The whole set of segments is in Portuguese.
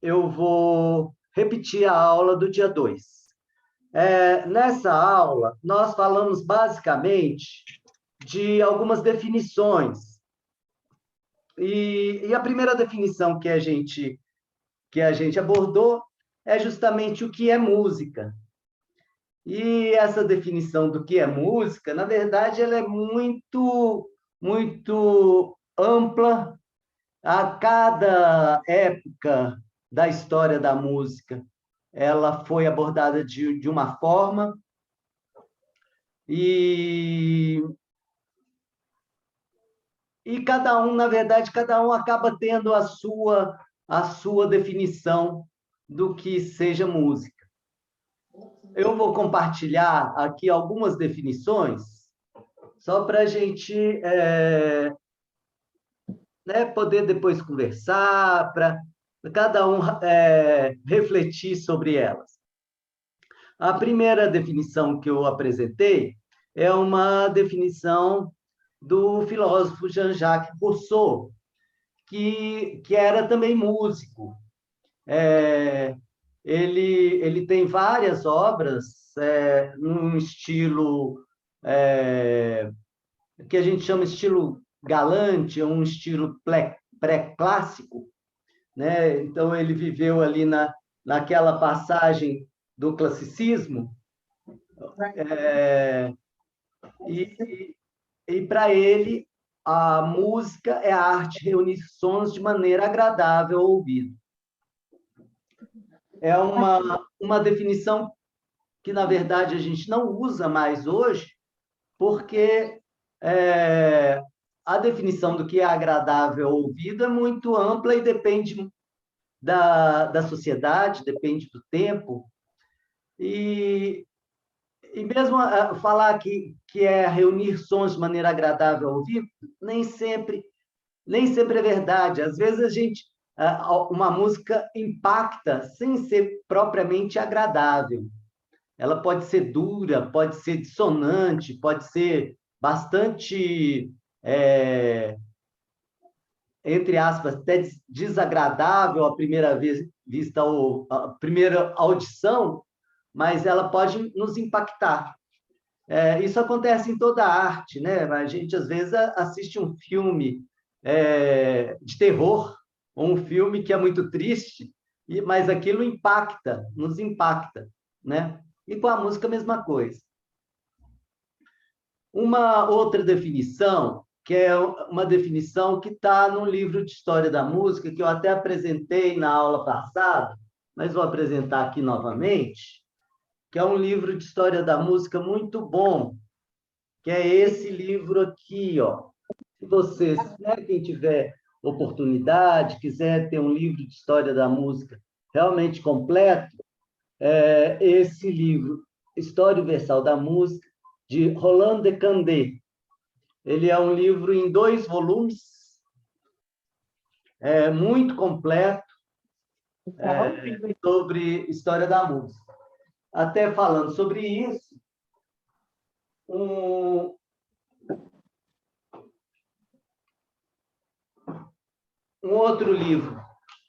eu vou repetir a aula do dia 2. Nessa aula, nós falamos basicamente de algumas definições. E a primeira definição que a gente abordou é justamente o que é música. E essa definição do que é música, na verdade, ela é muito, muito ampla. A cada época da história da música, ela foi abordada de uma forma, e, e cada um, na verdade, cada um acaba tendo a sua definição do que seja música. Eu vou compartilhar aqui algumas definições, só para a gente né, poder depois conversar, para cada um refletir sobre elas. A primeira definição que eu apresentei é uma definição do filósofo Jean-Jacques Rousseau, que era também músico. É, ele tem várias obras num estilo que a gente chama estilo galante, um estilo pré-clássico, né? Então, ele viveu ali naquela passagem do classicismo, e para ele, a música é a arte de reunir sons de maneira agradável ao ouvido. É uma definição que, na verdade, a gente não usa mais hoje, porque a definição do que é agradável ao ouvido é muito ampla e depende da sociedade, depende do tempo. E mesmo falar que é reunir sons de maneira agradável ao ouvido, nem sempre é verdade. Às vezes uma música impacta sem ser propriamente agradável. Ela pode ser dura, pode ser dissonante, pode ser bastante, entre aspas, até desagradável à primeira vista ou à primeira audição, mas ela pode nos impactar. Isso acontece em toda a arte, né? A gente, às vezes, assiste um filme de terror, ou um filme que é muito triste, mas aquilo impacta, nos impacta, né? E com a música, a mesma coisa. Uma outra definição, que é uma definição que está no livro de História da Música, que eu até apresentei na aula passada, mas vou apresentar aqui novamente, que é um livro de História da Música muito bom, que é esse livro aqui, ó. Se você, né, quem tiver oportunidade, quiser ter um livro de História da Música realmente completo, esse livro, História Universal da Música, de Roland de Candé. Ele é um livro em 2 volumes, muito completo, sobre história da música. Até falando sobre isso, um outro livro,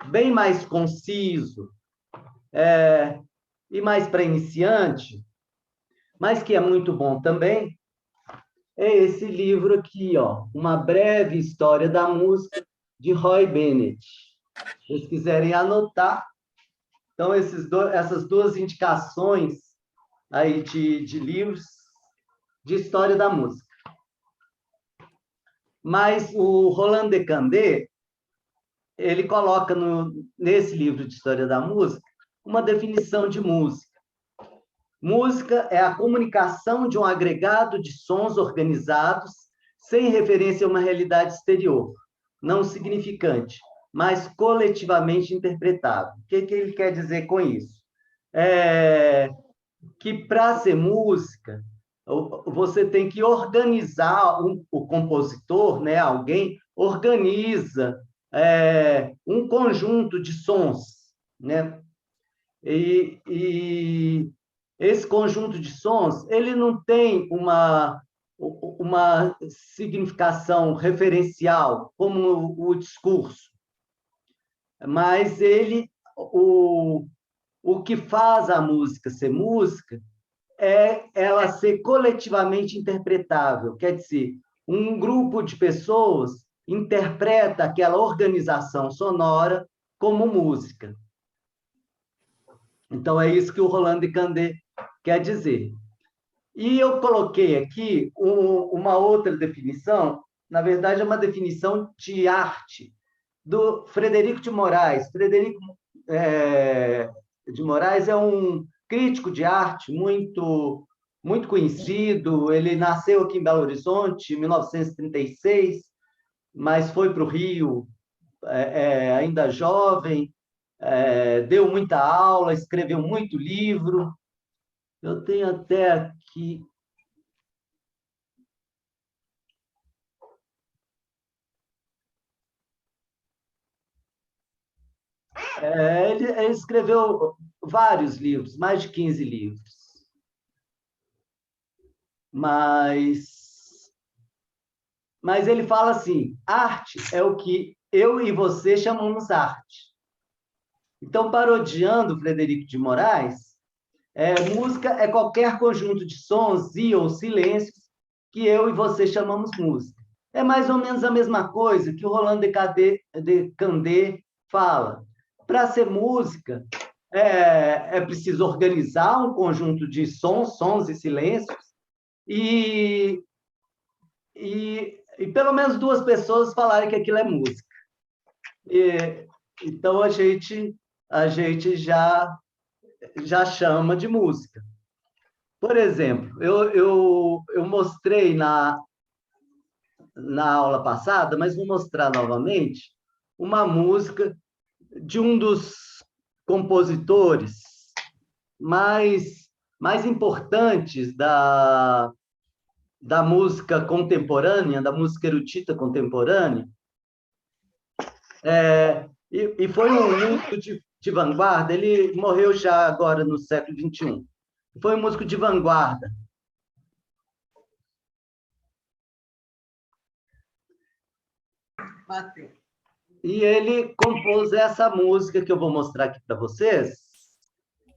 bem mais conciso, e mais para iniciante, mas que é muito bom também, é esse livro aqui, ó, Uma Breve História da Música, de Roy Bennett. Se vocês quiserem anotar, então, essas 2 indicações aí de livros de história da música. Mas o Roland de Candé, ele coloca nesse livro de história da música uma definição de música. Música é a comunicação de um agregado de sons organizados sem referência a uma realidade exterior, não significante, mas coletivamente interpretável. O que ele quer dizer com isso? Que para ser música, você tem que organizar, o compositor, né, alguém, organiza um conjunto de sons, né? E esse conjunto de sons, ele não tem uma significação referencial, como o discurso, mas ele o que faz a música ser música é ela ser coletivamente interpretável. Quer dizer, um grupo de pessoas interpreta aquela organização sonora como música. Então, é isso que o Roland de Candé quer dizer. E eu coloquei aqui uma outra definição, na verdade, é uma definição de arte, do Frederico de Moraes. Frederico de Moraes é um crítico de arte muito conhecido. Ele nasceu aqui em Belo Horizonte em 1936, mas foi para o Rio ainda jovem, deu muita aula, escreveu muito livro. Eu tenho até aqui. Ele escreveu vários livros, mais de 15 livros. Mas ele fala assim: arte é o que eu e você chamamos arte. Então, parodiando Frederico de Moraes, música é qualquer conjunto de sons e ou silêncios que eu e você chamamos música. É mais ou menos a mesma coisa que o Roland de Candé fala. Para ser música, é preciso organizar um conjunto de sons e silêncios, e, e pelo menos duas pessoas falarem que aquilo é música. Então, a gente já chama de música. Por exemplo, eu mostrei na aula passada, mas vou mostrar novamente, uma música de um dos compositores mais importantes da música contemporânea, da música erudita contemporânea, e foi um músico de vanguarda. Ele morreu já agora no século XXI. Foi um músico de vanguarda. E ele compôs essa música que eu vou mostrar aqui para vocês,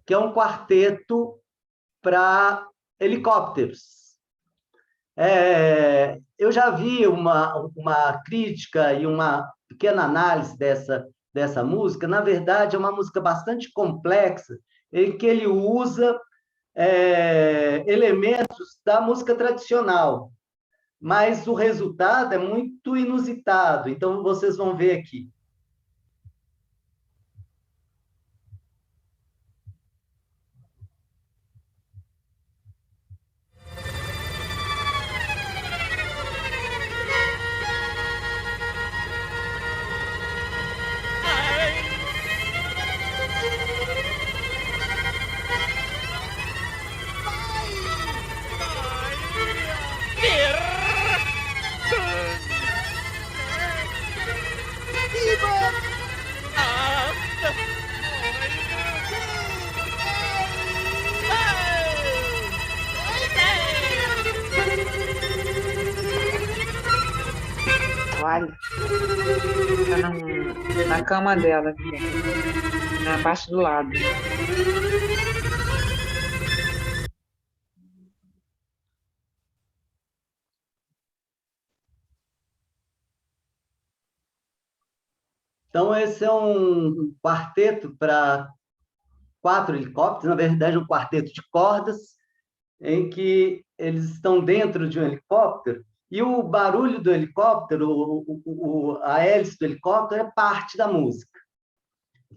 que é um quarteto para helicópteros. Eu já vi uma crítica e uma pequena análise dessa música. Na verdade, é uma música bastante complexa, em que ele usa elementos da música tradicional, mas o resultado é muito inusitado. Então, vocês vão ver aqui. Olha, tá na cama dela, aqui, na parte do lado. Então, esse é um quarteto para 4 helicópteros, na verdade, um quarteto de cordas, em que eles estão dentro de um helicóptero, e o barulho do helicóptero, a hélice do helicóptero, é parte da música.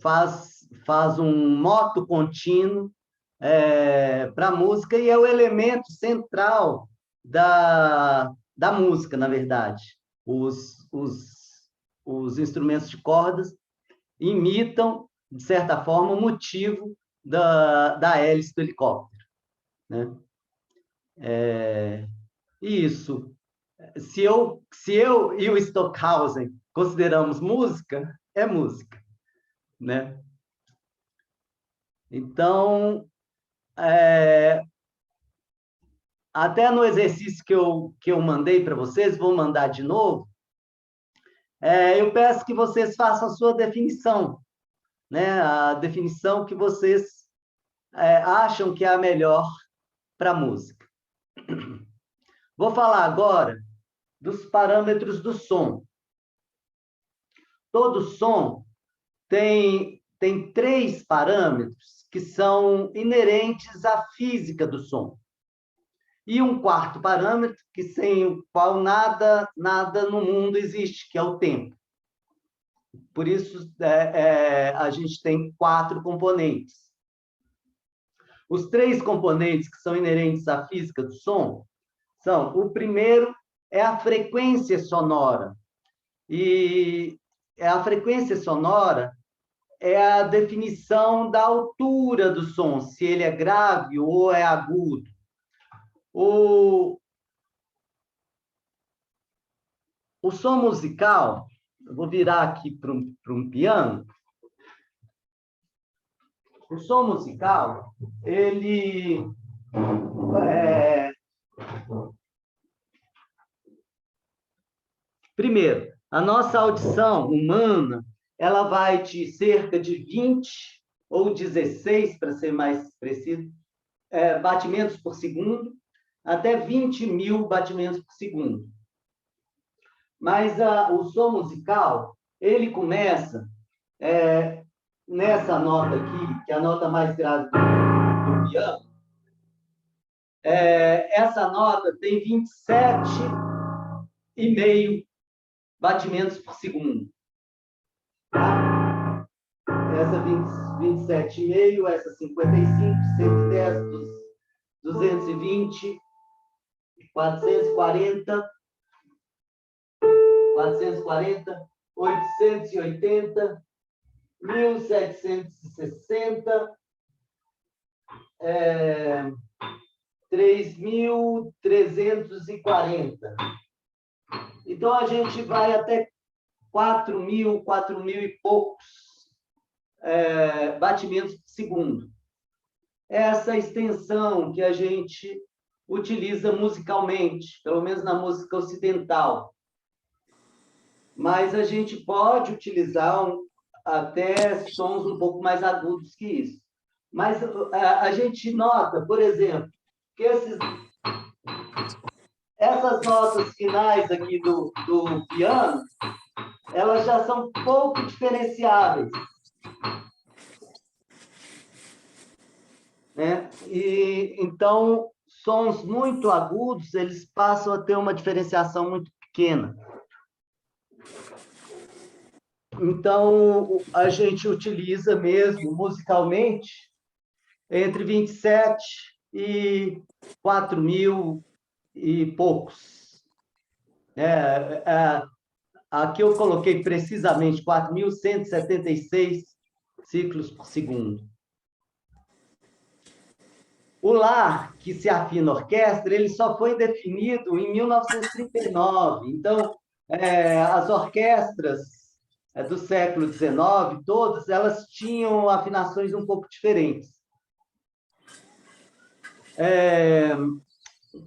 Faz um moto contínuo para a música, e é o elemento central da música, na verdade. Os instrumentos de cordas imitam, de certa forma, o motivo da hélice do helicóptero, né? Isso. Se eu e o Stockhausen consideramos música, é música, né? Então, até no exercício que eu mandei para vocês, vou mandar de novo, eu peço que vocês façam a sua definição. né? A definição que vocês acham que é a melhor para a música. Vou falar agora dos parâmetros do som. Todo som tem 3 parâmetros que são inerentes à física do som. E um quarto parâmetro, que sem o qual nada no mundo existe, que é o tempo. Por isso, a gente tem 4 componentes. Os 3 componentes que são inerentes à física do som são: o primeiro é a frequência sonora. E a frequência sonora é a definição da altura do som, se ele é grave ou é agudo. O som musical, eu vou virar aqui para um piano. O som musical, ele primeiro, a nossa audição humana, ela vai de cerca de 20 ou 16, para ser mais preciso, batimentos por segundo, até 20 mil batimentos por segundo. Mas o som musical, ele começa nessa nota aqui, que é a nota mais grave do piano. Essa nota tem 27,5 batimentos por segundo. Tá? Essa 27,5, essa 55, 110, 220, 440, 880, 1760, 3.340. Então, a gente vai até 4.000 e poucos batimentos por segundo. Essa extensão que a gente utiliza musicalmente, pelo menos na música ocidental. Mas a gente pode utilizar até sons um pouco mais agudos que isso. Mas a gente nota, por exemplo, que essas notas finais aqui do piano, elas já são pouco diferenciáveis. Né? E, então, sons muito agudos, eles passam a ter uma diferenciação muito pequena. Então, a gente utiliza mesmo, musicalmente, entre 27 e 4.000 e poucos. Aqui eu coloquei precisamente 4.176 ciclos por segundo. O Lá, que se afina orquestra, ele só foi definido em 1939. Então, as orquestras do século XIX, todas, elas tinham afinações um pouco diferentes.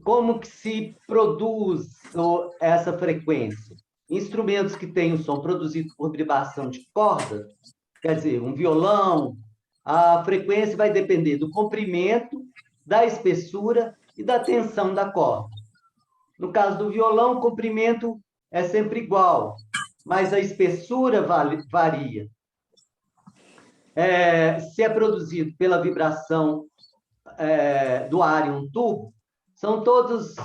Como que se produz essa frequência? Instrumentos que têm o som produzido por vibração de corda, quer dizer, um violão, a frequência vai depender do comprimento, da espessura e da tensão da corda. No caso do violão, o comprimento é sempre igual, mas a espessura varia. Se é produzido pela vibração do ar em um tubo, são todos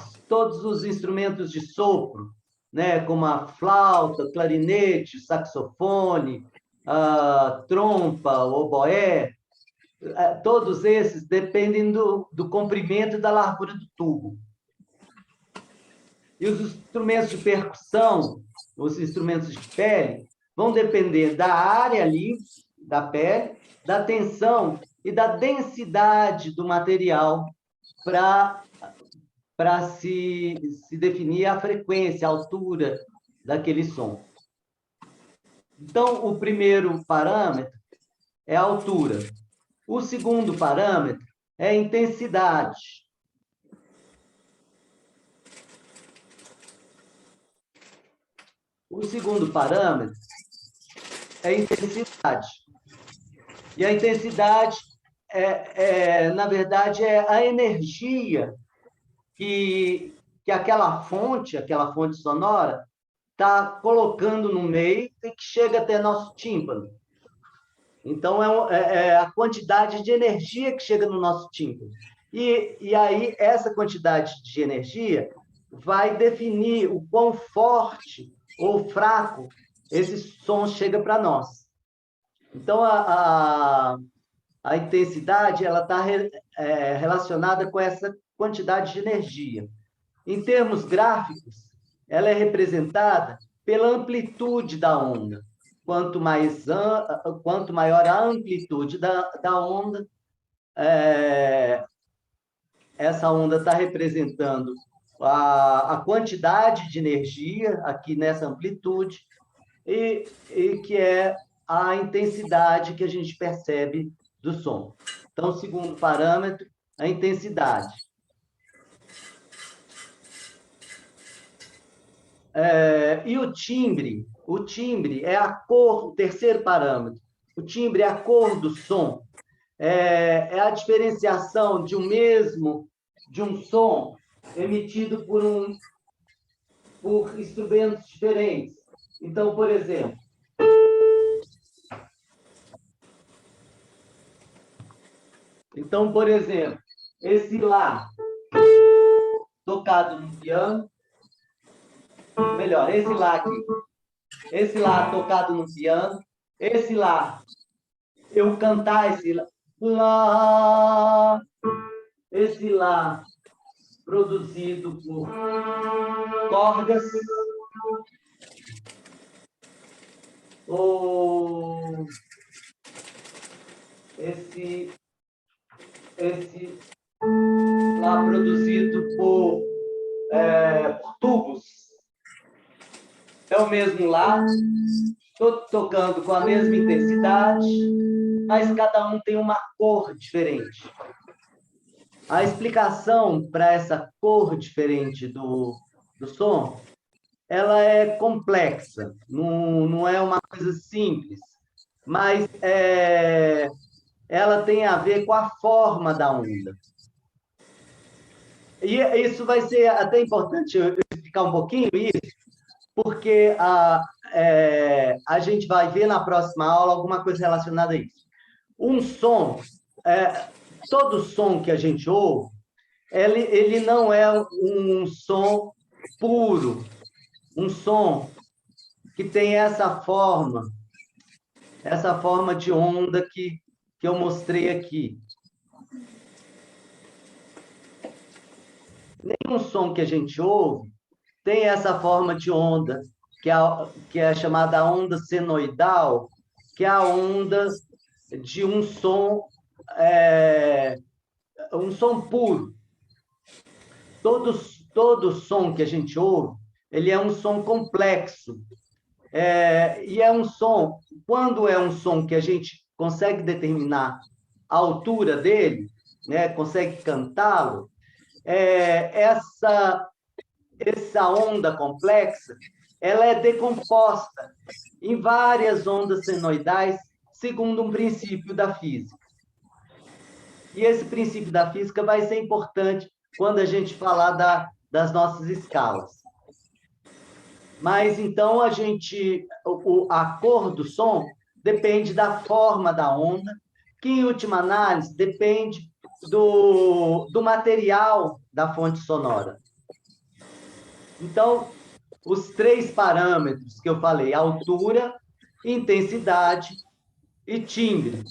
os instrumentos de sopro, né, como a flauta, clarinete, saxofone, a trompa, o oboé, todos esses dependem do comprimento e da largura do tubo. E os instrumentos de percussão, os instrumentos de pele, vão depender da área livre da pele, da tensão e da densidade do material para se definir a frequência, a altura daquele som. Então, o primeiro parâmetro é a altura. O segundo parâmetro é a intensidade. O segundo parâmetro é a intensidade. E a intensidade, na verdade, é a energia que aquela fonte sonora, está colocando no meio e que chega até nosso tímpano. Então, é a quantidade de energia que chega no nosso tímpano. E aí, essa quantidade de energia vai definir o quão forte ou fraco esse som chega para nós. Então, a intensidade ela está relacionada com essa quantidade de energia. Em termos gráficos, ela é representada pela amplitude da onda. Quanto maior a amplitude da onda, essa onda está representando a quantidade de energia aqui nessa amplitude, e que é a intensidade que a gente percebe do som. Então, segundo parâmetro, a intensidade. E o timbre? O timbre é a cor, o terceiro parâmetro. O timbre é a cor do som. É a diferenciação de um som emitido por instrumentos diferentes. Então, por exemplo, esse lá tocado no piano, melhor, esse lá aqui, esse lá tocado no piano, esse lá, eu cantar esse lá, esse lá produzido por cordas, ou esse lá produzido por tubos. É o mesmo lá, estou tocando com a mesma intensidade, mas cada um tem uma cor diferente. A explicação para essa cor diferente do som, ela é complexa, não é uma coisa simples, mas ela tem a ver com a forma da onda. E isso vai ser até importante eu explicar um pouquinho isso, porque a gente vai ver na próxima aula alguma coisa relacionada a isso. Um som, todo som que a gente ouve, ele não é um som puro, um som que tem essa forma de onda que eu mostrei aqui. Nenhum som que a gente ouve tem essa forma de onda, que é chamada onda senoidal, que é a onda de um som puro. Todo som que a gente ouve, ele é um som complexo. E é um som, quando é um som que a gente consegue determinar a altura dele, né, consegue cantá-lo, essa onda complexa, ela é decomposta em várias ondas senoidais, segundo um princípio da física. E esse princípio da física vai ser importante quando a gente falar das nossas escalas. Mas, então, a cor do som depende da forma da onda, que, em última análise, depende do material da fonte sonora. Então, os três parâmetros que eu falei, altura, intensidade e timbre.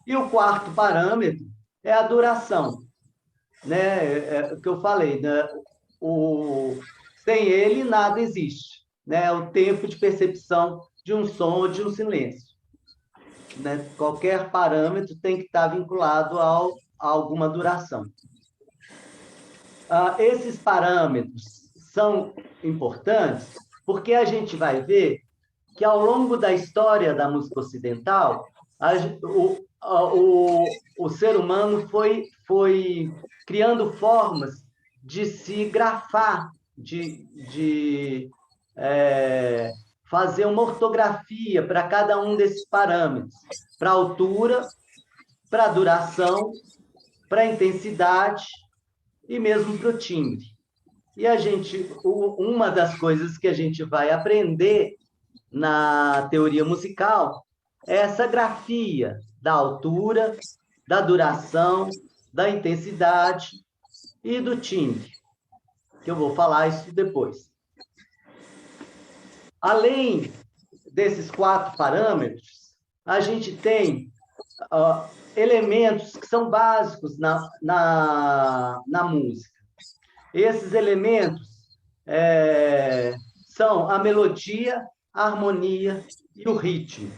E o quarto parâmetro é a duração, né? O que eu falei, né? Sem ele, nada existe, né? O tempo de percepção de um som ou de um silêncio, né? Qualquer parâmetro tem que estar vinculado a alguma duração. Esses parâmetros são importantes porque a gente vai ver que, ao longo da história da música ocidental, o ser humano foi criando formas de se grafar, de fazer uma ortografia para cada um desses parâmetros, para altura, para a duração, para a intensidade e mesmo para o timbre. E uma das coisas que a gente vai aprender na teoria musical é essa grafia da altura, da duração, da intensidade e do timbre, que eu vou falar isso depois. Além desses 4 parâmetros, a gente tem elementos que são básicos na música. Esses elementos são a melodia, a harmonia e o ritmo.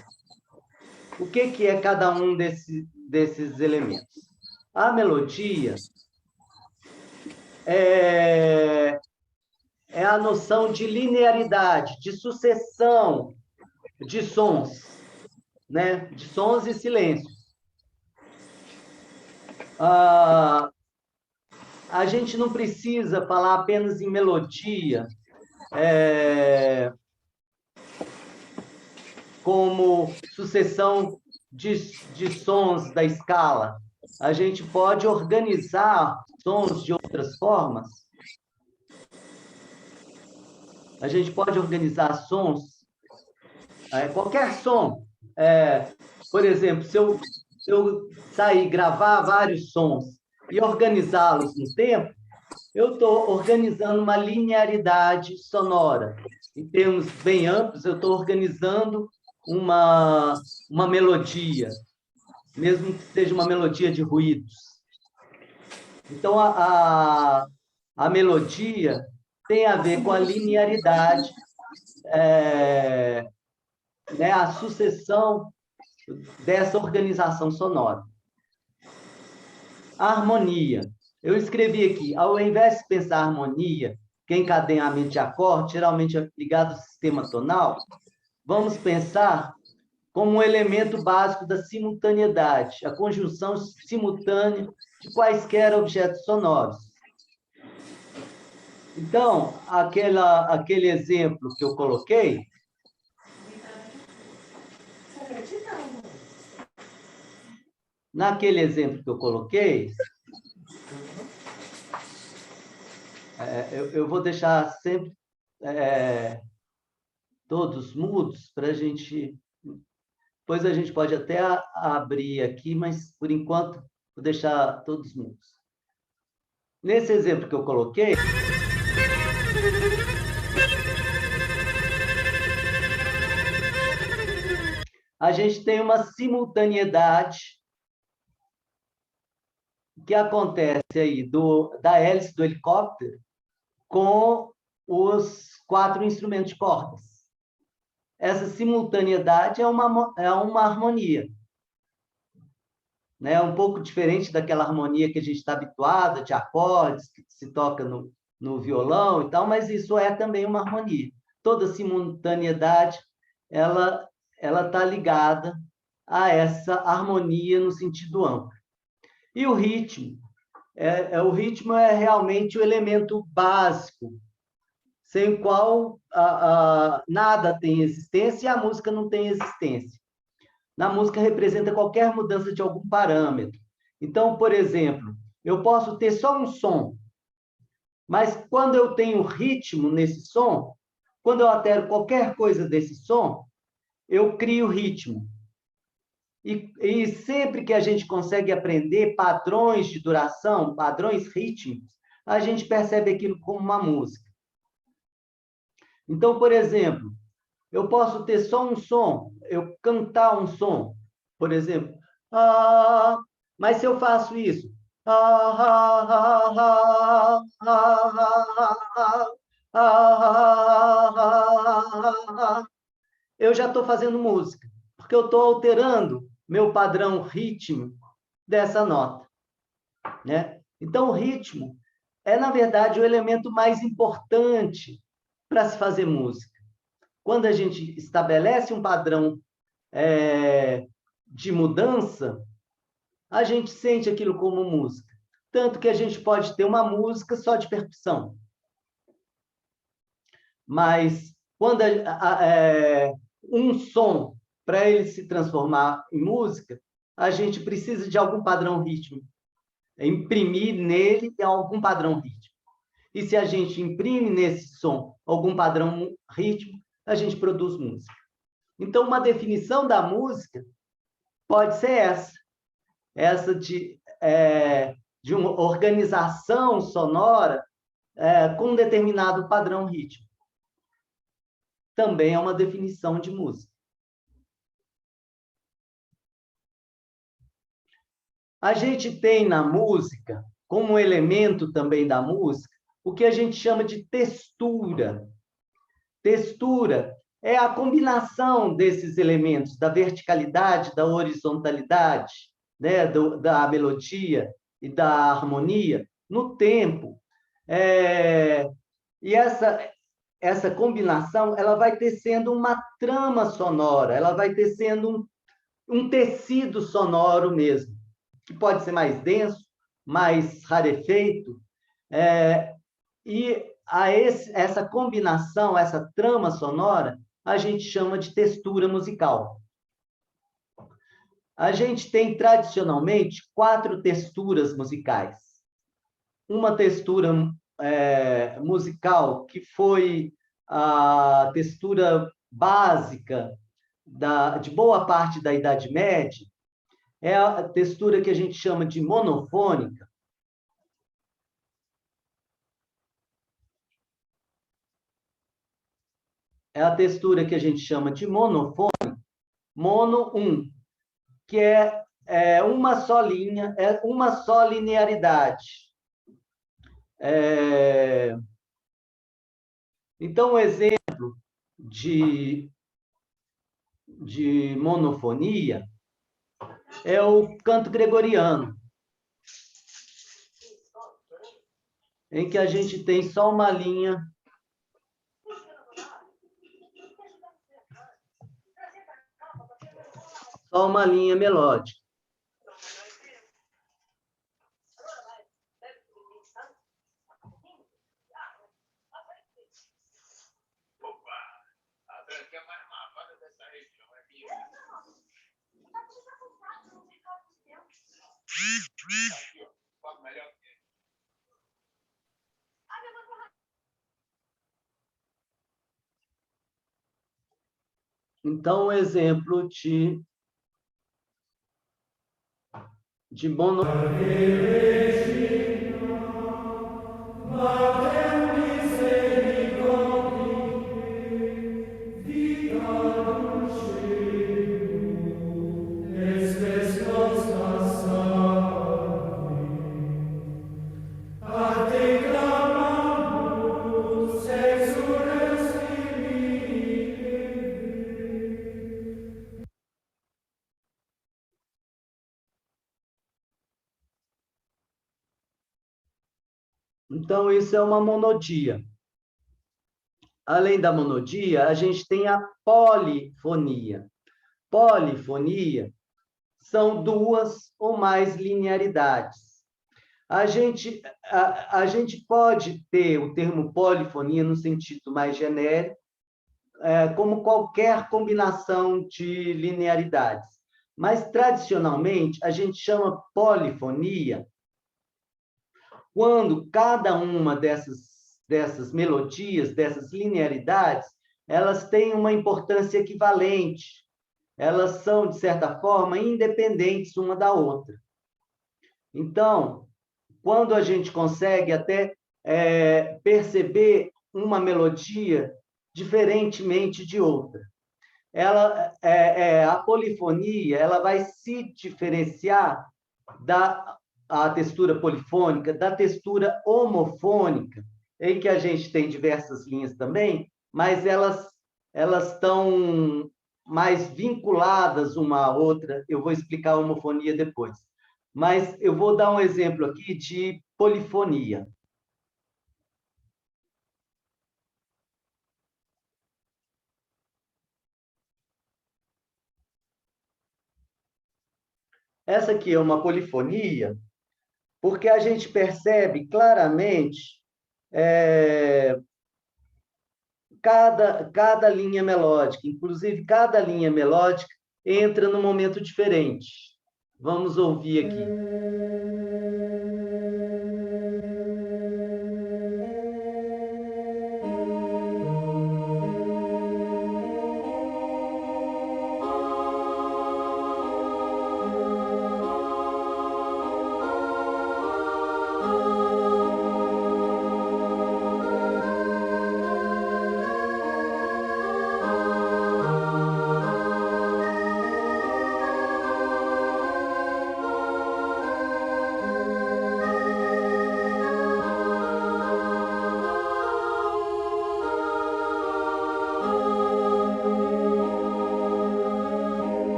O que é cada um desses elementos? A melodia é a noção de linearidade, de sucessão de sons, né? De sons e silêncios. A gente não precisa falar apenas em melodia, como sucessão de sons da escala. A gente pode organizar sons de outras formas. A gente pode organizar sons, qualquer som. Por exemplo, se eu sair gravar vários sons e organizá-los no tempo, eu estou organizando uma linearidade sonora. Em termos bem amplos, eu estou organizando uma melodia, mesmo que seja uma melodia de ruídos. Então, a melodia tem a ver com a linearidade, né, a sucessão dessa organização sonora. A harmonia. Eu escrevi aqui, ao invés de pensar harmonia, que é encadeamento de acorde, geralmente é ligado ao sistema tonal, vamos pensar como um elemento básico da simultaneidade, a conjunção simultânea de quaisquer objetos sonoros. Então, aquele exemplo que eu coloquei, naquele exemplo que eu coloquei, eu vou deixar sempre todos mudos para a gente... Depois a gente pode até abrir aqui, mas, por enquanto, vou deixar todos mudos. Nesse exemplo que eu coloquei, a gente tem uma simultaneidade que acontece aí da hélice do helicóptero com os 4 instrumentos de cordas. Essa simultaneidade é uma harmonia, né? Um pouco diferente daquela harmonia que a gente está habituado, de acordes, que se toca no violão e tal, mas isso é também uma harmonia. Toda simultaneidade, ela está ligada a essa harmonia no sentido amplo. E o ritmo? O ritmo é realmente o elemento básico, sem o qual nada tem existência e a música não tem existência. Na música representa qualquer mudança de algum parâmetro. Então, por exemplo, eu posso ter só um som, mas quando eu tenho ritmo nesse som, quando eu altero qualquer coisa desse som, eu crio ritmo. E sempre que a gente consegue aprender padrões de duração, padrões rítmicos, a gente percebe aquilo como uma música. Então, por exemplo, eu posso ter só um som, eu cantar um som, por exemplo, mas se eu faço isso, eu já estou fazendo música, porque eu estou alterando meu padrão rítmico dessa nota, né? Então, o ritmo é, na verdade, o elemento mais importante para se fazer música. Quando a gente estabelece um padrão de mudança, a gente sente aquilo como música. Tanto que a gente pode ter uma música só de percussão. Mas, quando um som, para ele se transformar em música, a gente precisa de algum padrão rítmico, imprimir nele algum padrão rítmico. E se a gente imprime nesse som algum padrão rítmico, a gente produz música. Então, uma definição da música pode ser essa de uma organização sonora com um determinado padrão rítmico. Também é uma definição de música. A gente tem na música, como elemento também da música, o que a gente chama de textura. Textura é a combinação desses elementos, da verticalidade, da horizontalidade, né, da melodia e da harmonia, no tempo. E essa combinação ela vai tecendo uma trama sonora, ela vai tecendo um tecido sonoro mesmo, que pode ser mais denso, mais rarefeito, e essa combinação, essa trama sonora, a gente chama de textura musical. A gente tem, tradicionalmente, 4 texturas musicais. Uma textura musical, que foi a textura básica de boa parte da Idade Média, é a textura que a gente chama de monofônica. É a textura que a gente chama de monofônica, mono 1, que é uma só linha, é uma só linearidade. Então, um exemplo de monofonia é o canto gregoriano, em que a gente tem só uma linha melódica. Então, um exemplo de monofonia. Então, isso é uma monodia. Além da monodia, a gente tem a polifonia. Polifonia são 2 ou mais linearidades. A gente pode ter o termo polifonia no sentido mais genérico, como qualquer combinação de linearidades. Mas, tradicionalmente, a gente chama polifonia quando cada uma dessas melodias, dessas linearidades, elas têm uma importância equivalente. Elas são, de certa forma, independentes uma da outra. Então, quando a gente consegue até perceber uma melodia diferentemente de outra, a polifonia ela vai se diferenciar da textura polifônica, da textura homofônica, em que a gente tem diversas linhas também, mas elas estão mais vinculadas uma à outra. Eu vou explicar a homofonia depois. Mas eu vou dar um exemplo aqui de polifonia. Essa aqui é uma polifonia, porque a gente percebe claramente cada linha melódica, inclusive cada linha melódica entra num momento diferente. Vamos ouvir aqui.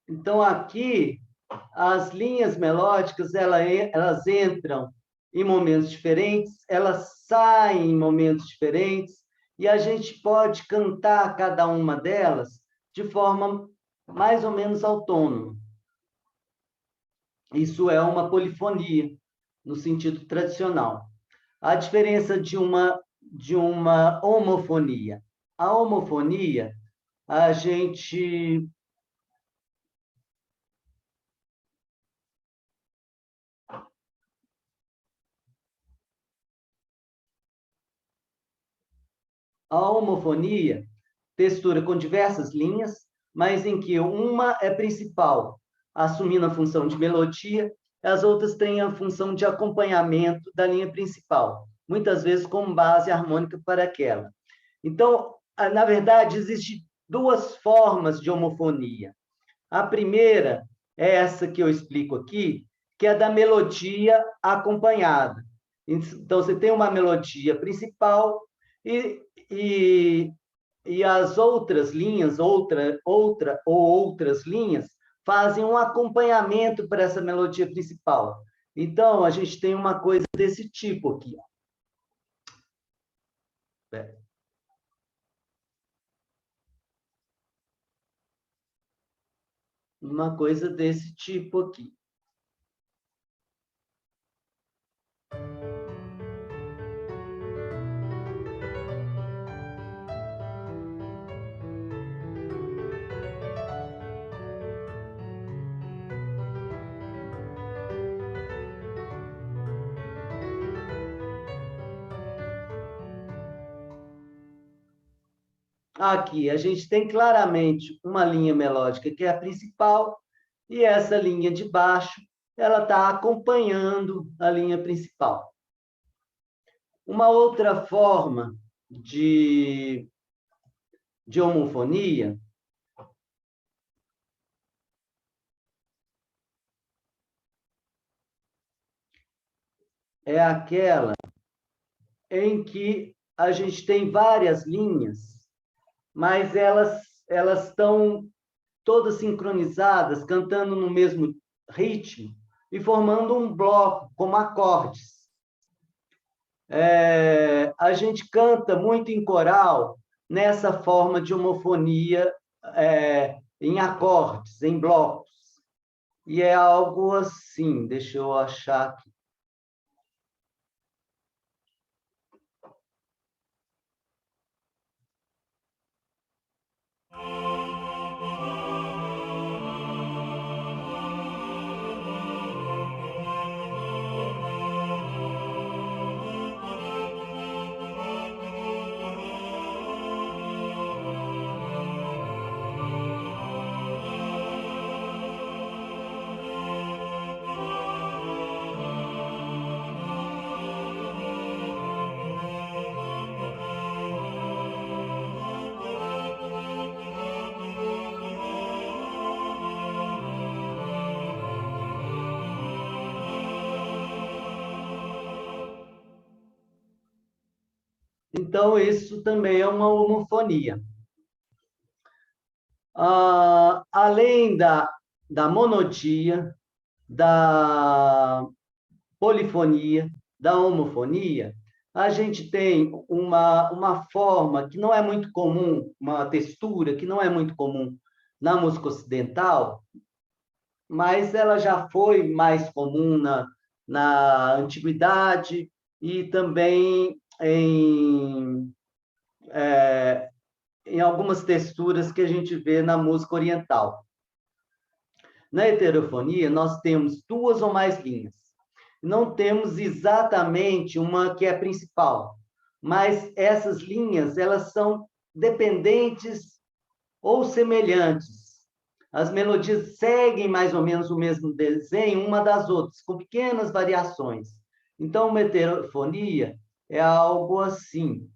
Então, aqui, as linhas melódicas, elas entram em momentos diferentes, elas saem em momentos diferentes, e a gente pode cantar cada uma delas de forma mais ou menos autônoma. Isso é uma polifonia, no sentido tradicional. A diferença de uma homofonia. A homofonia, a gente A homofonia, textura com diversas linhas, mas em que uma é principal, assumindo a função de melodia, as outras têm a função de acompanhamento da linha principal, muitas vezes com base harmônica para aquela. Então, na verdade, existem duas formas de homofonia. A primeira é essa que eu explico aqui, que é da melodia acompanhada. Então, você tem uma melodia principal e, e as outras linhas, outras linhas, fazem um acompanhamento para essa melodia principal. Então, a gente tem uma coisa desse tipo aqui. Uma coisa desse tipo aqui. Aqui, a gente tem claramente uma linha melódica que é a principal, e essa linha de baixo, ela está acompanhando a linha principal. Uma outra forma de homofonia é aquela em que a gente tem várias linhas, mas elas estão todas sincronizadas, cantando no mesmo ritmo e formando um bloco, como acordes. A gente canta muito em coral nessa forma de homofonia em acordes, em blocos. E é algo assim, deixa eu achar aqui. Então, isso também é uma homofonia. Além da monodia, da polifonia, da homofonia, a gente tem uma forma que não é muito comum, uma textura que não é muito comum na música ocidental, mas ela já foi mais comum na antiguidade e também algumas texturas que a gente vê na música oriental. Na heterofonia, nós temos duas ou mais linhas. Não temos exatamente uma que é principal, mas essas linhas, elas são dependentes ou semelhantes. As melodias seguem mais ou menos o mesmo desenho uma das outras, com pequenas variações. Então, uma heterofonia é algo assim.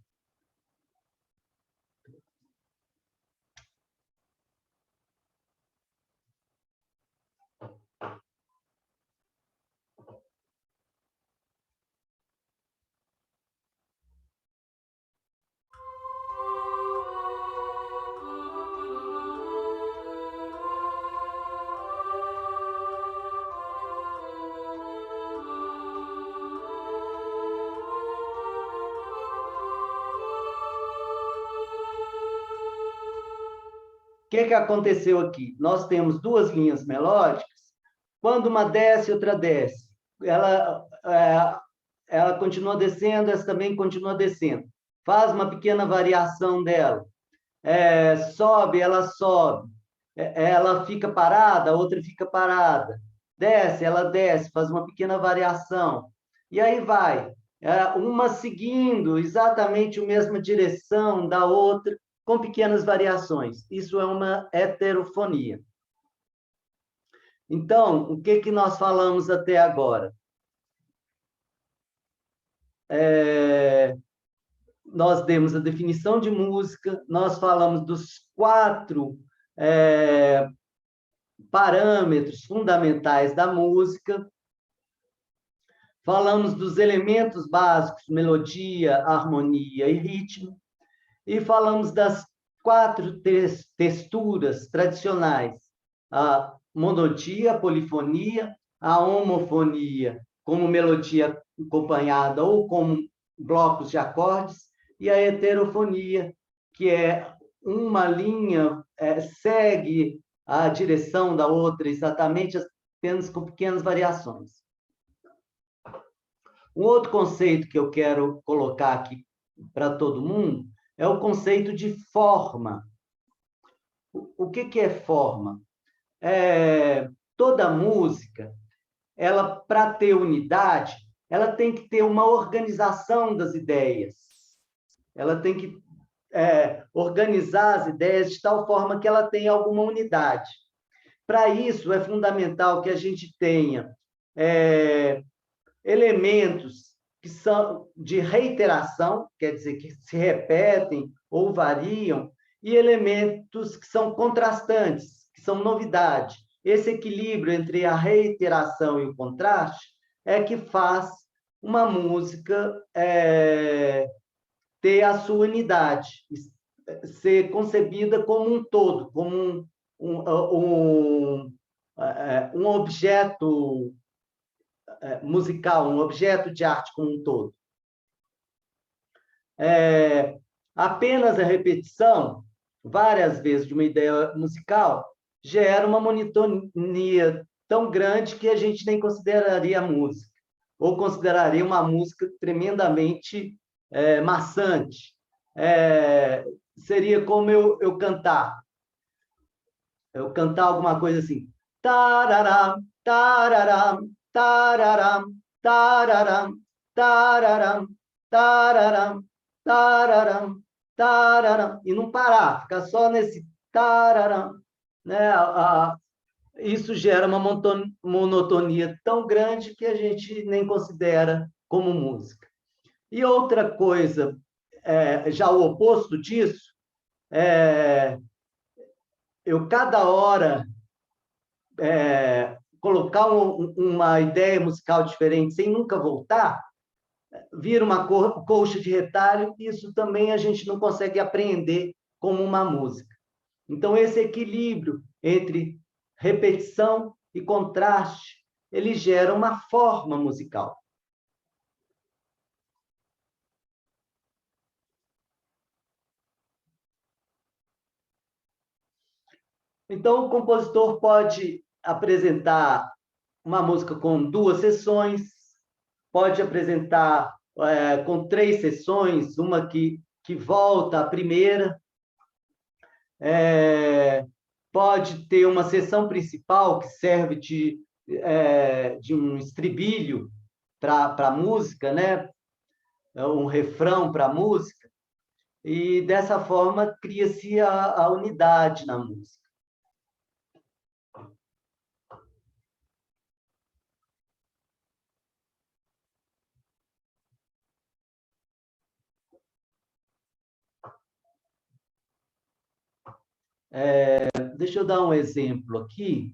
O que aconteceu aqui? Nós temos duas linhas melódicas, quando uma desce, outra desce. Ela continua descendo, essa também continua descendo. Faz uma pequena variação dela. Sobe, ela sobe. Ela fica parada, a outra fica parada. Desce, ela desce, faz uma pequena variação. E aí vai. Uma seguindo exatamente a mesma direção da outra, com pequenas variações. Isso é uma heterofonia. Então, o que nós falamos até agora? Nós demos a definição de música, nós falamos dos 4 parâmetros fundamentais da música, falamos dos elementos básicos, melodia, harmonia e ritmo, e falamos das 4 texturas tradicionais, a monodia, a polifonia, a homofonia, como melodia acompanhada ou como blocos de acordes, e a heterofonia, que é uma linha, segue a direção da outra, exatamente, apenas com pequenas variações. Um outro conceito que eu quero colocar aqui para todo mundo é o conceito de forma. O que é forma? Toda música, ela, para ter unidade, ela tem que ter uma organização das ideias. Ela tem que organizar as ideias de tal forma que ela tenha alguma unidade. Para isso, é fundamental que a gente tenha elementos que são de reiteração, quer dizer, que se repetem ou variam, e elementos que são contrastantes, que são novidade. Esse equilíbrio entre a reiteração e o contraste é que faz uma música ter a sua unidade, ser concebida como um todo, como um objeto musical, um objeto de arte como um todo. Apenas a repetição, várias vezes, de uma ideia musical, gera uma monotonia tão grande que a gente nem consideraria música, ou consideraria uma música tremendamente maçante. Seria como eu cantar. Eu cantar alguma coisa assim. Tararam, tararam, tararam, tararam, tararam, tararam, tararam, tararam, e não parar, ficar só nesse tararam, né? Isso gera uma monotonia tão grande que a gente nem considera como música. E outra coisa, já o oposto disso, eu cada hora colocar uma ideia musical diferente sem nunca voltar, vira uma colcha de retalho, isso também a gente não consegue apreender como uma música. Então, esse equilíbrio entre repetição e contraste, ele gera uma forma musical. Então, o compositor pode apresentar uma música com 2 sessões, pode apresentar com 3 sessões, uma que volta à primeira, Pode ter uma seção principal que serve de um estribilho para a música, né? Um refrão para a música, e dessa forma cria-se a unidade na música. Deixa eu dar um exemplo aqui.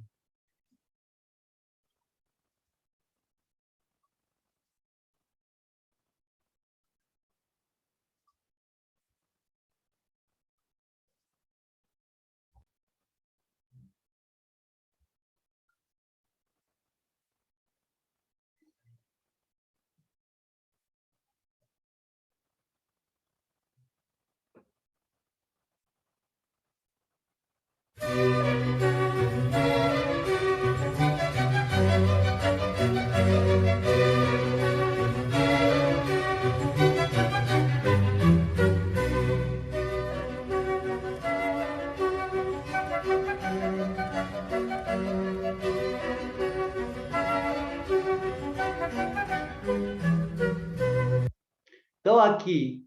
Então, aqui,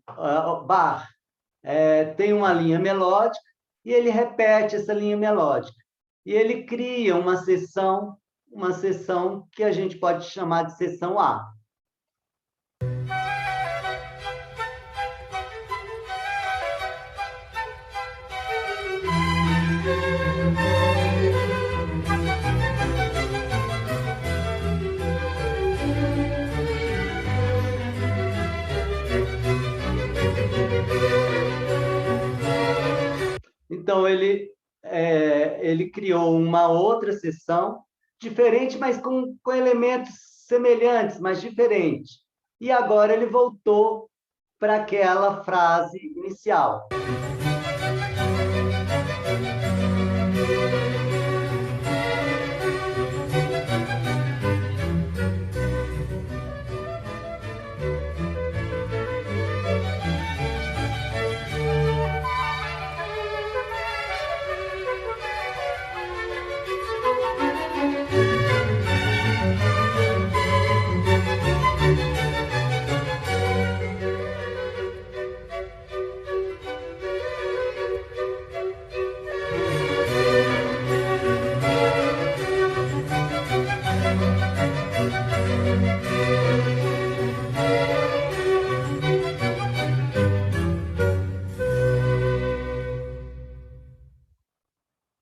Bach tem uma linha melódica e ele repete essa linha melódica. E ele cria uma seção que a gente pode chamar de seção A. Então, ele criou uma outra seção, diferente, mas com elementos semelhantes, mas diferentes. E agora ele voltou para aquela frase inicial.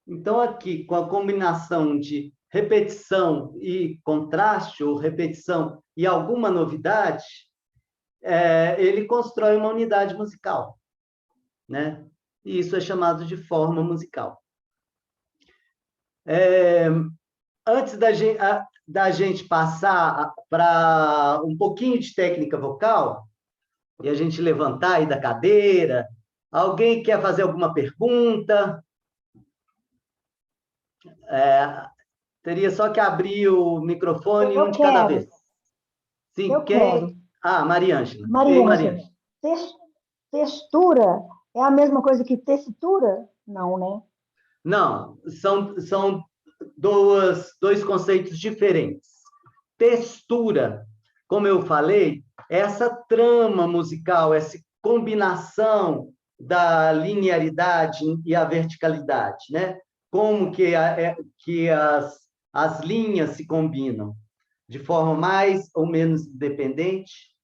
Então, aqui, com a combinação de repetição e contraste, ou repetição e alguma novidade, ele constrói uma unidade musical, né? E isso é chamado de forma musical. Antes da gente passar para um pouquinho de técnica vocal, e a gente levantar aí da cadeira, alguém quer fazer alguma pergunta? Teria só que abrir o microfone, um de cada vez. Sim, Eu quem? quero. Maria Ângela. Maria Maria Ângela, textura é a mesma coisa que tessitura? Não, né? Não, são dois conceitos diferentes. Textura, como eu falei, é essa trama musical, essa combinação da linearidade e a verticalidade, né? Como que as linhas se combinam de forma mais ou menos independente.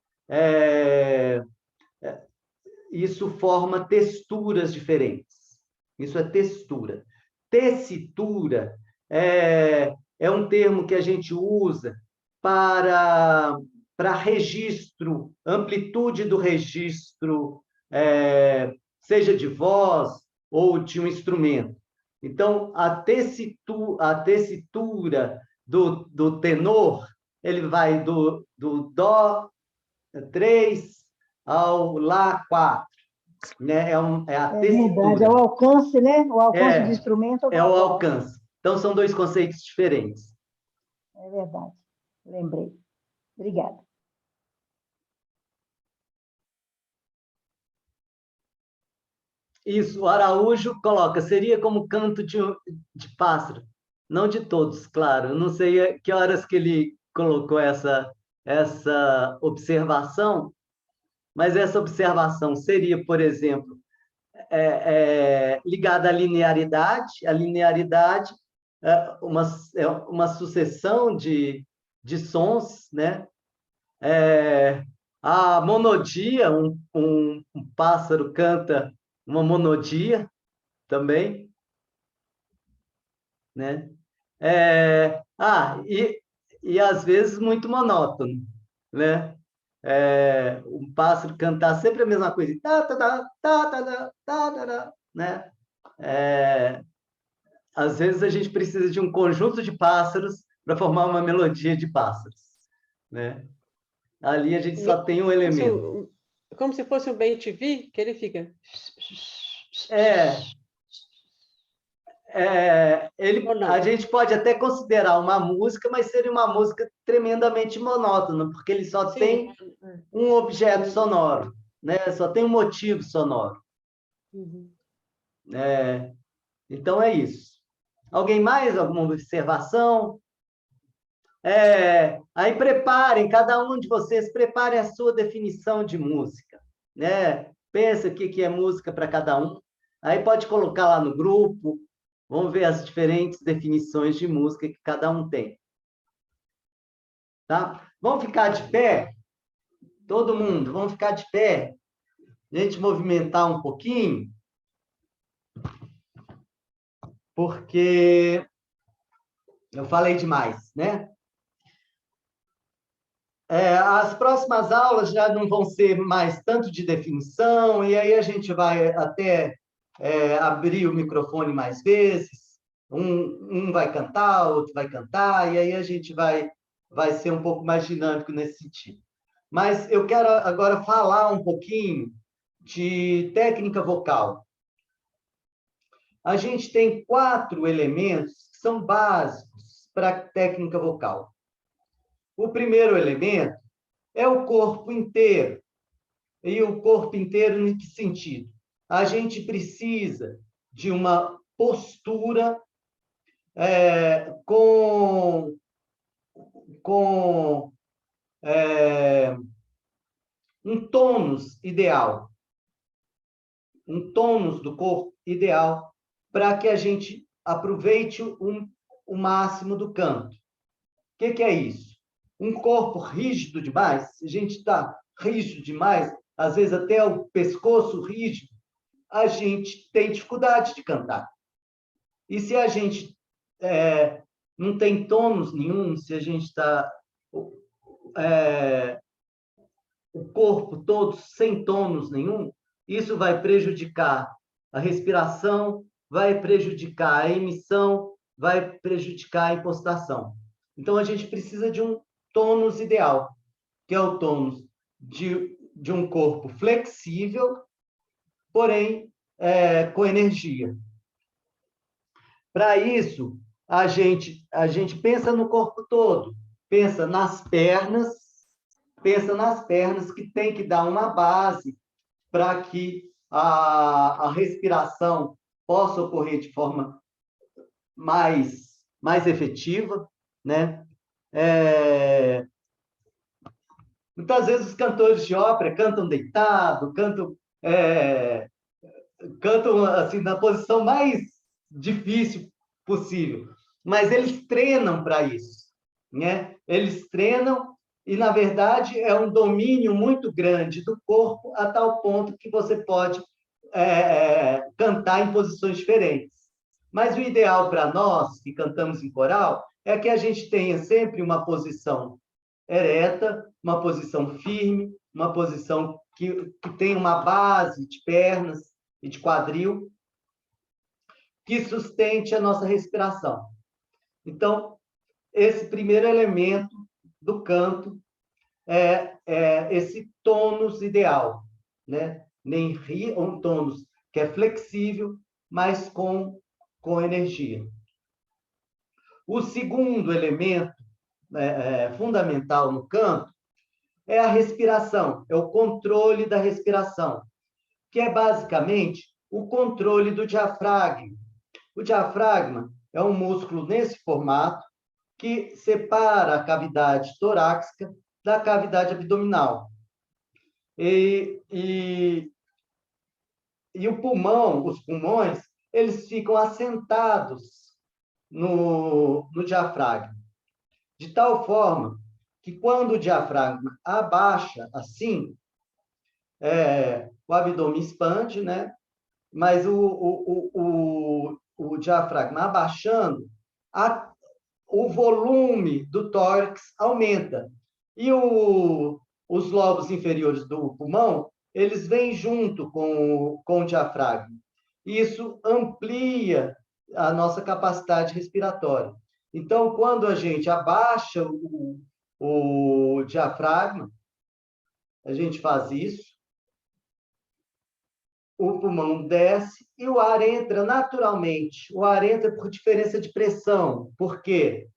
Isso forma texturas diferentes. Isso é textura. Tessitura é um termo que a gente usa para registro, amplitude do registro, seja de voz ou de um instrumento. Então, a tessitura do tenor, ele vai do Dó 3 ao Lá 4. Né? É a tessitura. Verdade, é o alcance, né? O alcance do instrumento. É o alcance. Então, são dois conceitos diferentes. É verdade, lembrei. Obrigada. Isso, o Araújo coloca, seria como canto de pássaro. Não de todos, claro. Eu não sei que horas que ele colocou essa observação, mas essa observação seria, por exemplo, ligada à linearidade. A linearidade é uma sucessão de sons, né? A monodia, um pássaro canta uma monodia também, né? E às vezes muito monótono, né? Um pássaro cantar sempre a mesma coisa, tá, tá, tá, tá, tá, tá, tá, tá, tá, né? Às vezes a gente precisa de um conjunto de pássaros para formar uma melodia de pássaros, né? Ali a gente só tem um elemento. Como se fosse um bem-te-vi, que ele fica... A gente pode até considerar uma música, mas seria uma música tremendamente monótona, porque ele só tem um objeto sonoro, né? Só tem um motivo sonoro. Uhum. Então é isso. Alguém mais? Alguma observação? Aí preparem, cada um de vocês prepare a sua definição de música, né? Pensa o que é música para cada um. Aí pode colocar lá no grupo. Vamos ver as diferentes definições de música que cada um tem. Tá? Vamos ficar de pé? Todo mundo, vamos ficar de pé. A gente movimentar um pouquinho. Porque eu falei demais, né? As próximas aulas já não vão ser mais tanto de definição, e aí a gente vai até abrir o microfone mais vezes. Um vai cantar, outro vai cantar, e aí a gente vai ser um pouco mais dinâmico nesse sentido. Mas eu quero agora falar um pouquinho de técnica vocal. A gente tem 4 elementos que são básicos para a técnica vocal. O primeiro elemento é o corpo inteiro. E o corpo inteiro em que sentido? A gente precisa de uma postura com um tônus ideal. Um tônus do corpo ideal para que a gente aproveite o máximo do canto. O que é isso? Um corpo rígido demais, se a gente está rígido demais, às vezes até o pescoço rígido, a gente tem dificuldade de cantar. E se a gente não tem tônus nenhum, se a gente está o corpo todo sem tônus nenhum, isso vai prejudicar a respiração, vai prejudicar a emissão, vai prejudicar a impostação. Então, a gente precisa de um tônus ideal, que é o tônus de um corpo flexível, porém com energia. Para isso, a gente pensa no corpo todo, pensa nas pernas que tem que dar uma base para que a respiração possa ocorrer de forma mais efetiva, né? Muitas vezes os cantores de ópera cantam deitado, cantam assim na posição mais difícil possível, mas eles treinam para isso, né? Eles treinam e, na verdade, é um domínio muito grande do corpo a tal ponto que você pode cantar em posições diferentes. Mas o ideal para nós, que cantamos em coral, é que a gente tenha sempre uma posição ereta, uma posição firme, uma posição que tenha uma base de pernas e de quadril, que sustente a nossa respiração. Então, esse primeiro elemento do canto é esse tônus ideal, né? Um tônus que é flexível, mas com energia. O segundo elemento fundamental no canto é a respiração, é o controle da respiração, que é basicamente o controle do diafragma. O diafragma é um músculo nesse formato que separa a cavidade torácica da cavidade abdominal. E o pulmão, os pulmões, eles ficam assentados no diafragma, de tal forma que quando o diafragma abaixa assim, o abdômen expande, né? Mas o diafragma abaixando, o volume do tórax aumenta. E os lobos inferiores do pulmão, eles vêm junto com o diafragma. Isso amplia a nossa capacidade respiratória. Então, quando a gente abaixa o diafragma, a gente faz isso, o pulmão desce e o ar entra naturalmente. O ar entra por diferença de pressão, porque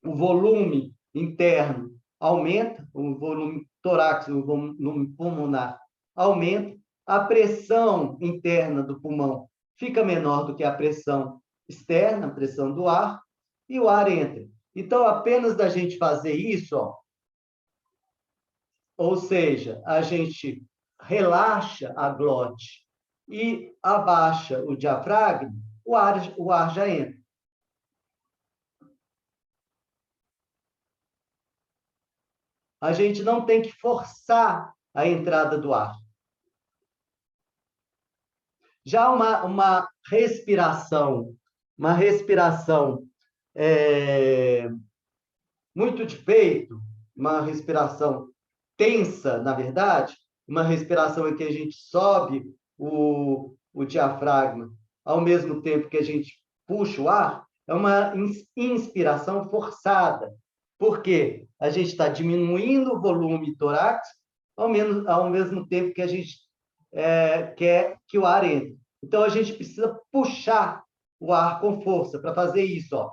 o volume interno aumenta, o volume torácico, o volume pulmonar aumenta, a pressão interna do pulmão fica menor do que a pressão externa, a pressão do ar, e o ar entra. Então, apenas da gente fazer isso, ó, ou seja, a gente relaxa a glote e abaixa o diafragma, o ar já entra. A gente não tem que forçar a entrada do ar. Já uma respiração muito de peito, uma respiração tensa, na verdade, uma respiração em que a gente sobe o diafragma, ao mesmo tempo que a gente puxa o ar, é uma inspiração forçada, porque a gente está diminuindo o volume torácico, ao mesmo tempo que a gente quer que o ar entre. Então, a gente precisa puxar o ar com força para fazer isso, ó.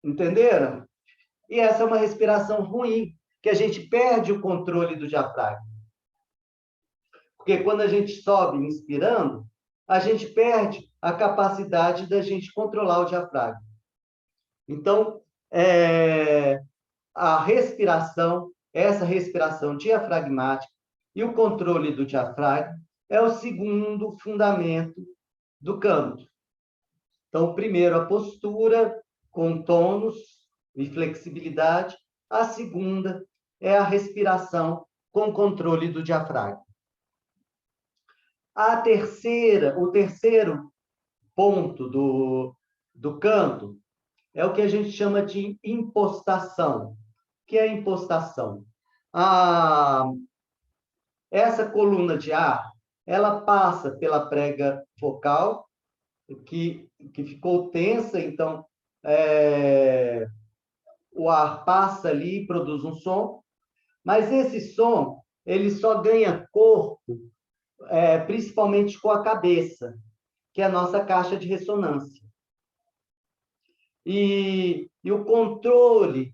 Entenderam? E essa é uma respiração ruim, que a gente perde o controle do diafragma. Porque quando a gente sobe inspirando, a gente perde a capacidade da gente controlar o diafragma. Então, a respiração, essa respiração diafragmática e o controle do diafragma é o segundo fundamento do canto. Então, primeiro, a postura com tônus e flexibilidade. A segunda é a respiração com controle do diafragma. O terceiro ponto do canto é o que a gente chama de impostação. O que é impostação? Essa coluna de ar, ela passa pela prega vocal, que ficou tensa, então o ar passa ali e produz um som, mas esse som ele só ganha corpo principalmente com a cabeça, que é a nossa caixa de ressonância. E o controle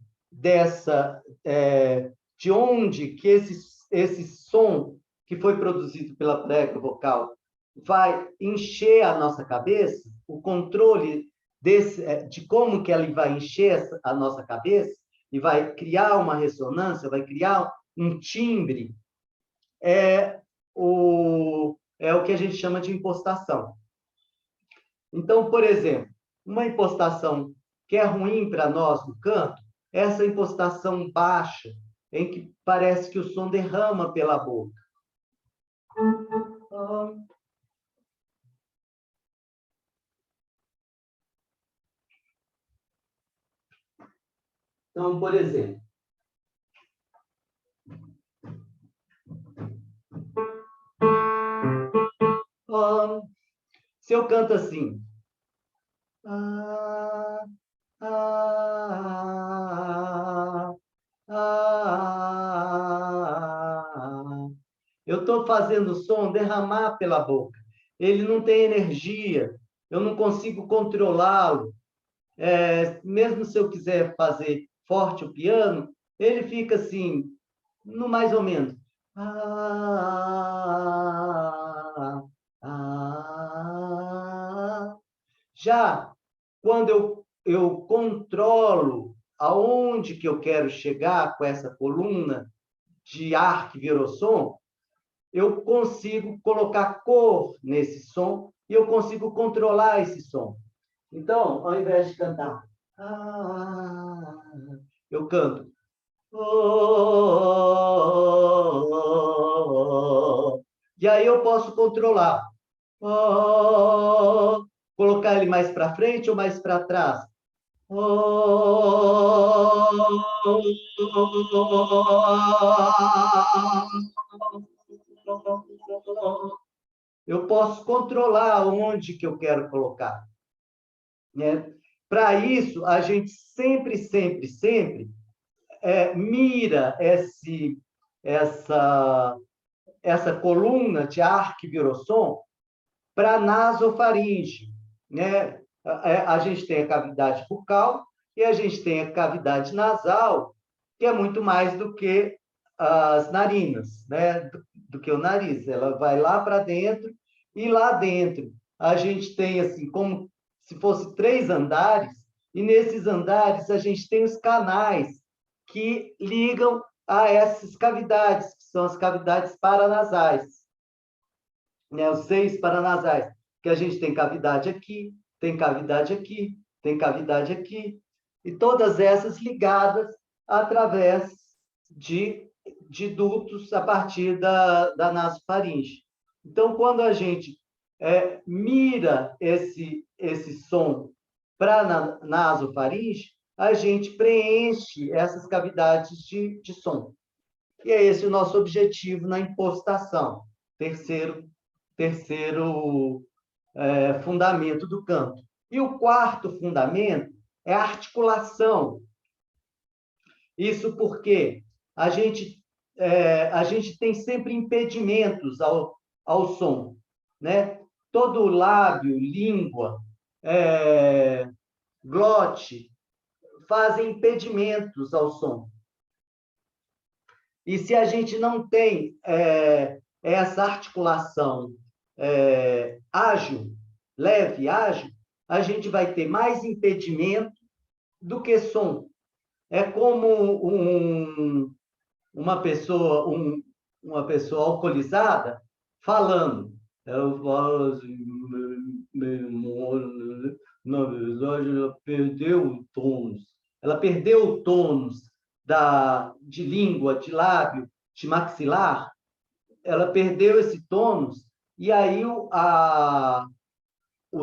de onde que esse som que foi produzido pela prega vocal vai encher a nossa cabeça, o controle de como que ela vai encher a nossa cabeça e vai criar uma ressonância, vai criar um timbre, é o que a gente chama de impostação. Então, por exemplo, uma impostação que é ruim para nós no canto, essa impostação baixa, em que parece que o som derrama pela boca. Então, por exemplo, se eu canto assim, eu estou fazendo o som derramar pela boca. Ele não tem energia, eu não consigo controlá-lo. Mesmo se eu quiser fazer forte o piano, ele fica assim, no mais ou menos. Já quando eu controlo aonde que eu quero chegar com essa coluna de ar que virou som, eu consigo colocar cor nesse som e eu consigo controlar esse som. Então, ao invés de cantar, eu canto. E aí eu posso controlar. Colocar ele mais para frente ou mais para trás. Eu posso controlar onde que eu quero colocar, né? Para isso, a gente sempre, sempre, sempre mira essa coluna de ar que virou som para a nasofaringe, né? A gente tem a cavidade bucal e a gente tem a cavidade nasal, que é muito mais do que as narinas, né? Do que o nariz. Ela vai lá para dentro e lá dentro a gente tem assim como se fosse 3 andares e nesses andares a gente tem os canais que ligam a essas cavidades, que são as cavidades paranasais, né? Os 6 paranasais, que a gente tem cavidade aqui, tem cavidade aqui, tem cavidade aqui, e todas essas ligadas através de dutos a partir da nasofaringe. Então, quando a gente mira esse som para a nasofaringe, a gente preenche essas cavidades de som. E é esse o nosso objetivo na impostação, terceiro fundamento do canto. E o quarto fundamento é a articulação. Isso porque a gente tem sempre impedimentos ao som, né? Todo lábio, língua, glote, fazem impedimentos ao som. E se a gente não tem essa articulação ágil, leve, ágil, a gente vai ter mais impedimento do que som. É como uma pessoa alcoolizada falando. Eu falo assim, na verdade, ela perdeu o tônus. Ela perdeu o tônus de língua, de lábio, de maxilar. Ela perdeu esse tônus e aí o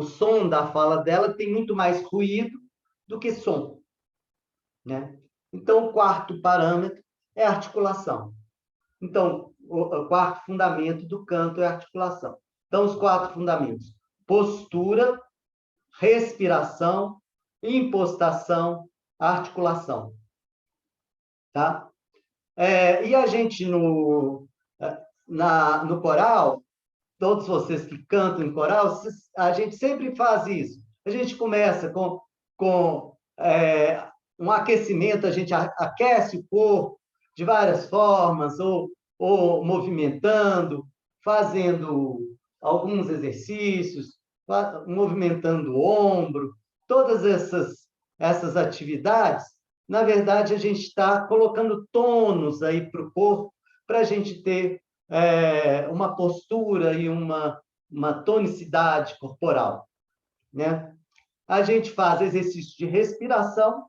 som da fala dela tem muito mais ruído do que som, né? Então, o quarto parâmetro é a articulação. Então, o quarto fundamento do canto é a articulação. Então, os 4 fundamentos: postura, respiração, impostação, articulação. Tá? E a gente, no coral, todos vocês que cantam em coral, a gente sempre faz isso. A gente começa com um aquecimento, a gente aquece o corpo de várias formas, ou movimentando, fazendo alguns exercícios, movimentando o ombro, todas essas atividades, na verdade, a gente está colocando tônus aí para o corpo, para a gente ter uma postura e uma tonicidade corporal, né? A gente faz exercício de respiração,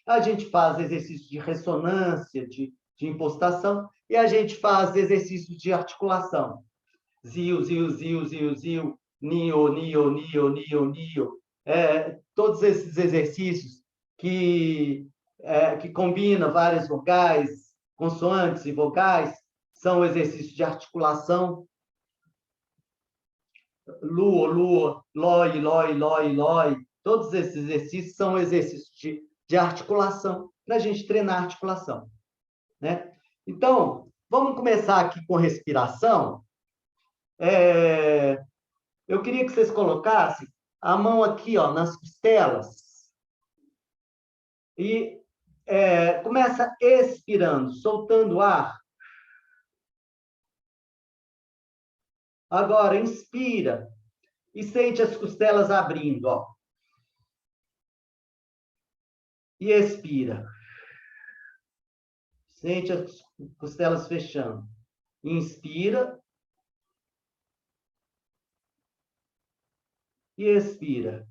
a gente faz exercício de ressonância, de impostação, e a gente faz exercício de articulação. Zio, zio, zio, zio, zio, nio, nio, nio, nio, nio. Todos esses exercícios que combinam várias vogais, consoantes e vogais, são exercícios de articulação. Luo, luo, loi, loi, loi, loi. Todos esses exercícios são exercícios de articulação, para a gente treinar a articulação, né? Então, vamos começar aqui com respiração. Eu queria que vocês colocassem a mão aqui, ó, nas costelas. E começa expirando, soltando o ar. Agora, inspira. E sente as costelas abrindo, ó. E expira. Sente as costelas fechando. Inspira. E expira.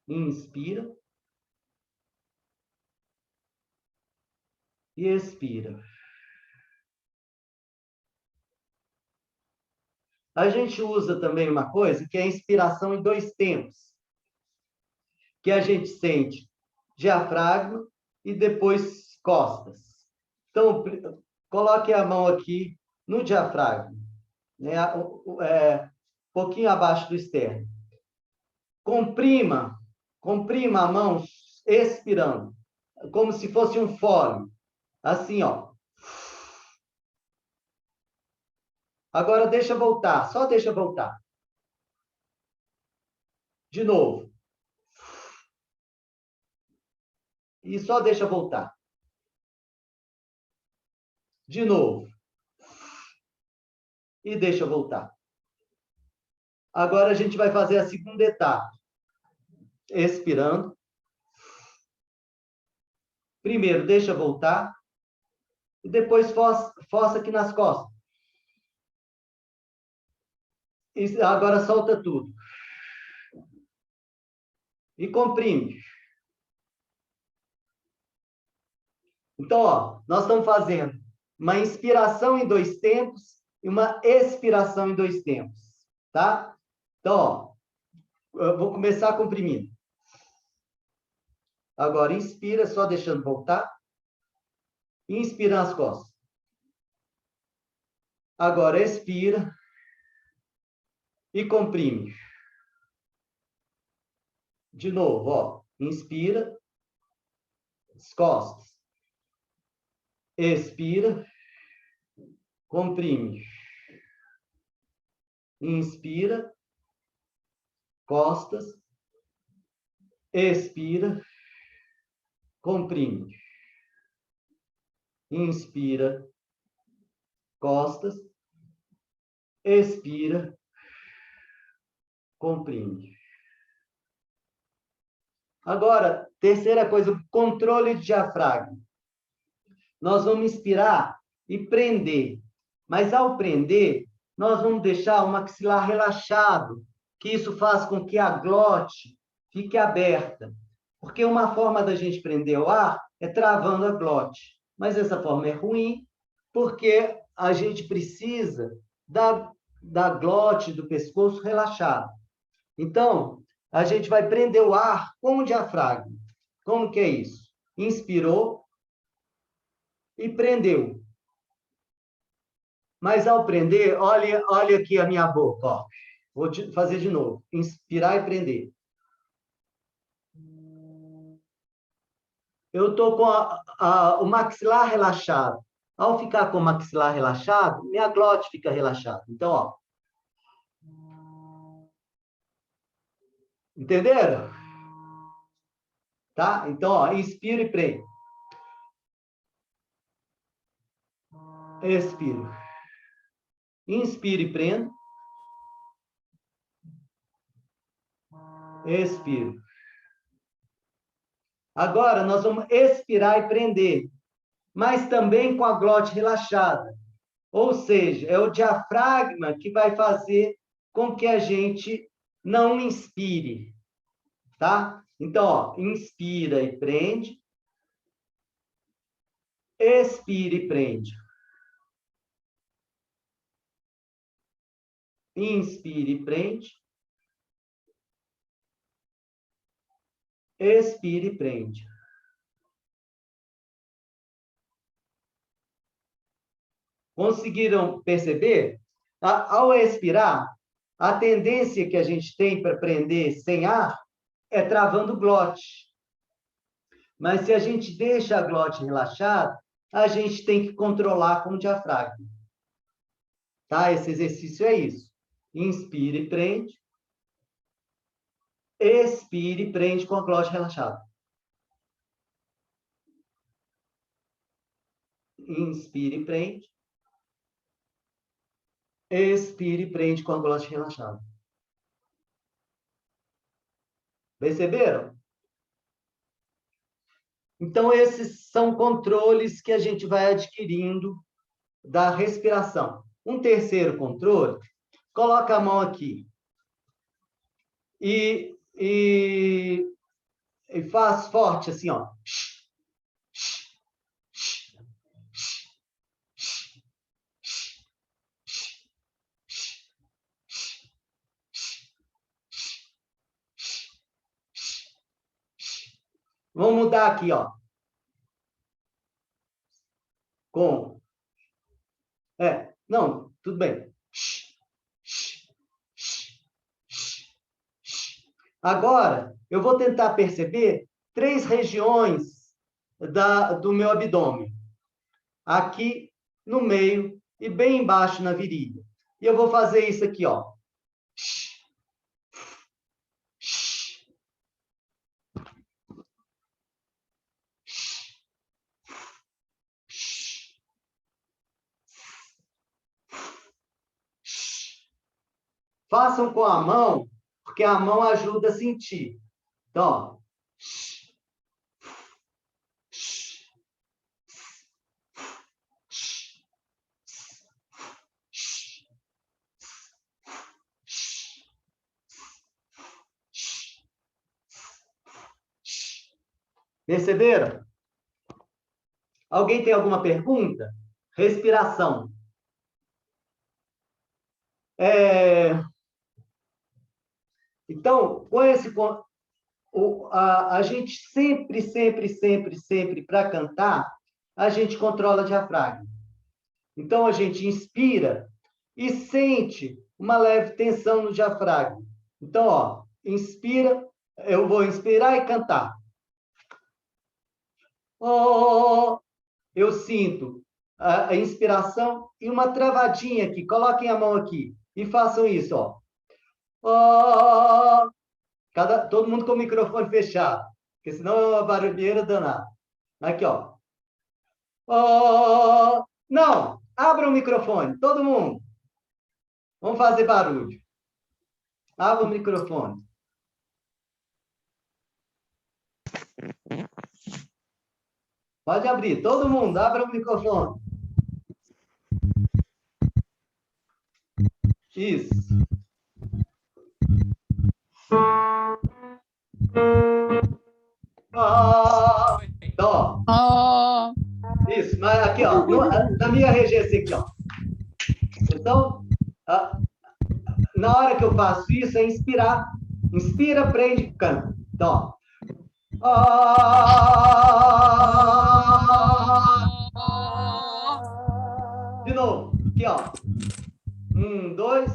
Inspira. E expira. A gente usa também uma coisa que é a inspiração em 2 tempos, que a gente sente diafragma e depois costas. Então, coloque a mão aqui no diafragma, né? Pouquinho abaixo do externo. Comprima a mão expirando, como se fosse um fole. Assim, ó. Agora deixa voltar, só deixa voltar. De novo. E só deixa voltar. De novo. E deixa voltar. Agora a gente vai fazer a segunda etapa. Expirando. Primeiro, deixa voltar. E depois força aqui nas costas. E agora solta tudo. E comprime. Então, ó, nós estamos fazendo uma inspiração em 2 tempos e uma expiração em 2 tempos, tá? Então, ó, eu vou começar comprimindo. Agora, inspira, só deixando voltar. Inspira nas costas. Agora, expira e comprime. De novo, ó. Inspira, as costas. Expira, comprime. Inspira, costas. Expira, comprime. Inspira, costas. Expira, comprime. Agora, terceira coisa, controle de diafragma. Nós vamos inspirar e prender. Mas ao prender, nós vamos deixar o maxilar relaxado, que isso faz com que a glote fique aberta. Porque uma forma da gente prender o ar é travando a glote. Mas essa forma é ruim, porque a gente precisa da glote, do pescoço relaxado. Então, a gente vai prender o ar com o diafragma. Como que é isso? Inspirou e prendeu. Mas ao prender, olha aqui a minha boca, ó. Vou fazer de novo. Inspirar e prender. Eu estou com o maxilar relaxado. Ao ficar com o maxilar relaxado, minha glote fica relaxada. Então, ó. Entenderam? Tá? Então, ó, inspira e prende. Expiro. Inspire e prendo. Expiro. Agora, nós vamos expirar e prender, mas também com a glote relaxada. Ou seja, é o diafragma que vai fazer com que a gente não inspire, tá? Então, ó, inspira e prende. Expira e prende. Inspire e prende. Expire e prende. Conseguiram perceber? Ao expirar, a tendência que a gente tem para prender sem ar é travando o glote. Mas se a gente deixa a glote relaxada, a gente tem que controlar com o diafragma. Tá? Esse exercício é isso. Inspire e prende. Expire e prende com a glote relaxada. Inspire e prende. Expire e prende com a glote relaxada. Perceberam? Então, esses são controles que a gente vai adquirindo da respiração. Um terceiro controle, coloca a mão aqui e faz forte assim, ó. Vamos mudar aqui, ó. Não, tudo bem. Agora, eu vou tentar perceber 3 regiões do meu abdômen. Aqui no meio e bem embaixo na virilha. E eu vou fazer isso aqui, ó. Façam com a mão, porque a mão ajuda a sentir. Então, ó. Perceberam? Alguém tem alguma pergunta? Respiração. Então, com esse... A gente sempre, para cantar, a gente controla o diafragma. Então, a gente inspira e sente uma leve tensão no diafragma. Então, ó, inspira, eu vou inspirar e cantar. Oh, eu sinto a inspiração e uma travadinha aqui. Coloquem a mão aqui e façam isso, ó. Oh, todo mundo com o microfone fechado, porque senão é uma barulheira danada. Aqui, ó. Oh, não, abra o microfone, todo mundo. Vamos fazer barulho. Abra o microfone. Pode abrir, todo mundo, abra o microfone. Isso. Então, ó. Isso, mas aqui, ó, na minha regência aqui, ó. Então, na hora que eu faço isso, é inspirar. Inspira, prende, canta. Então, ó. De novo, aqui, ó. 1, 2.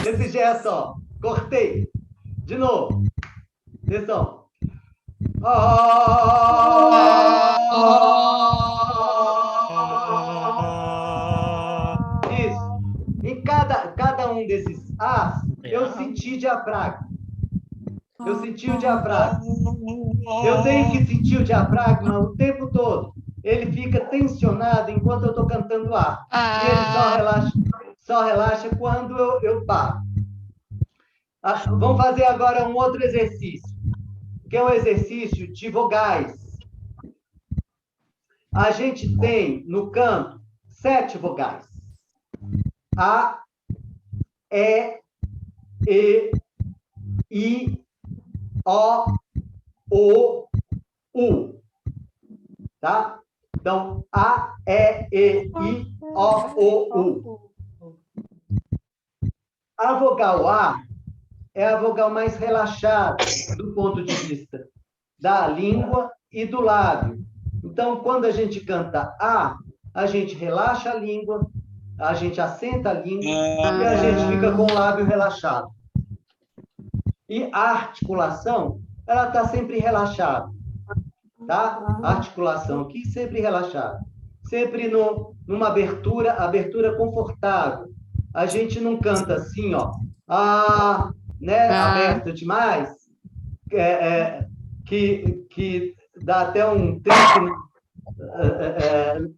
Esse gesto, ó. Cortei. De novo. Atenção. Isso. Em cada um desses As, eu senti diafragma. Eu senti o diafragma. Eu tenho que sentir o diafragma o tempo todo. Ele fica tensionado enquanto eu estou cantando ar. E ele só relaxa quando eu paro. Vamos fazer agora um outro exercício, que é um exercício de vogais. A gente tem, no canto, 7 vogais. A, E, I, O, U. Tá? Então, A, E, I, O, U. A vogal A é a vogal mais relaxada do ponto de vista da língua e do lábio. Então, quando a gente canta a gente relaxa a língua, a gente assenta a língua e a gente fica com o lábio relaxado. E a articulação, ela está sempre relaxada. Tá? A articulação aqui sempre relaxada. Sempre numa abertura confortável. A gente não canta assim, ó. né? Aberta demais, que dá até um trinco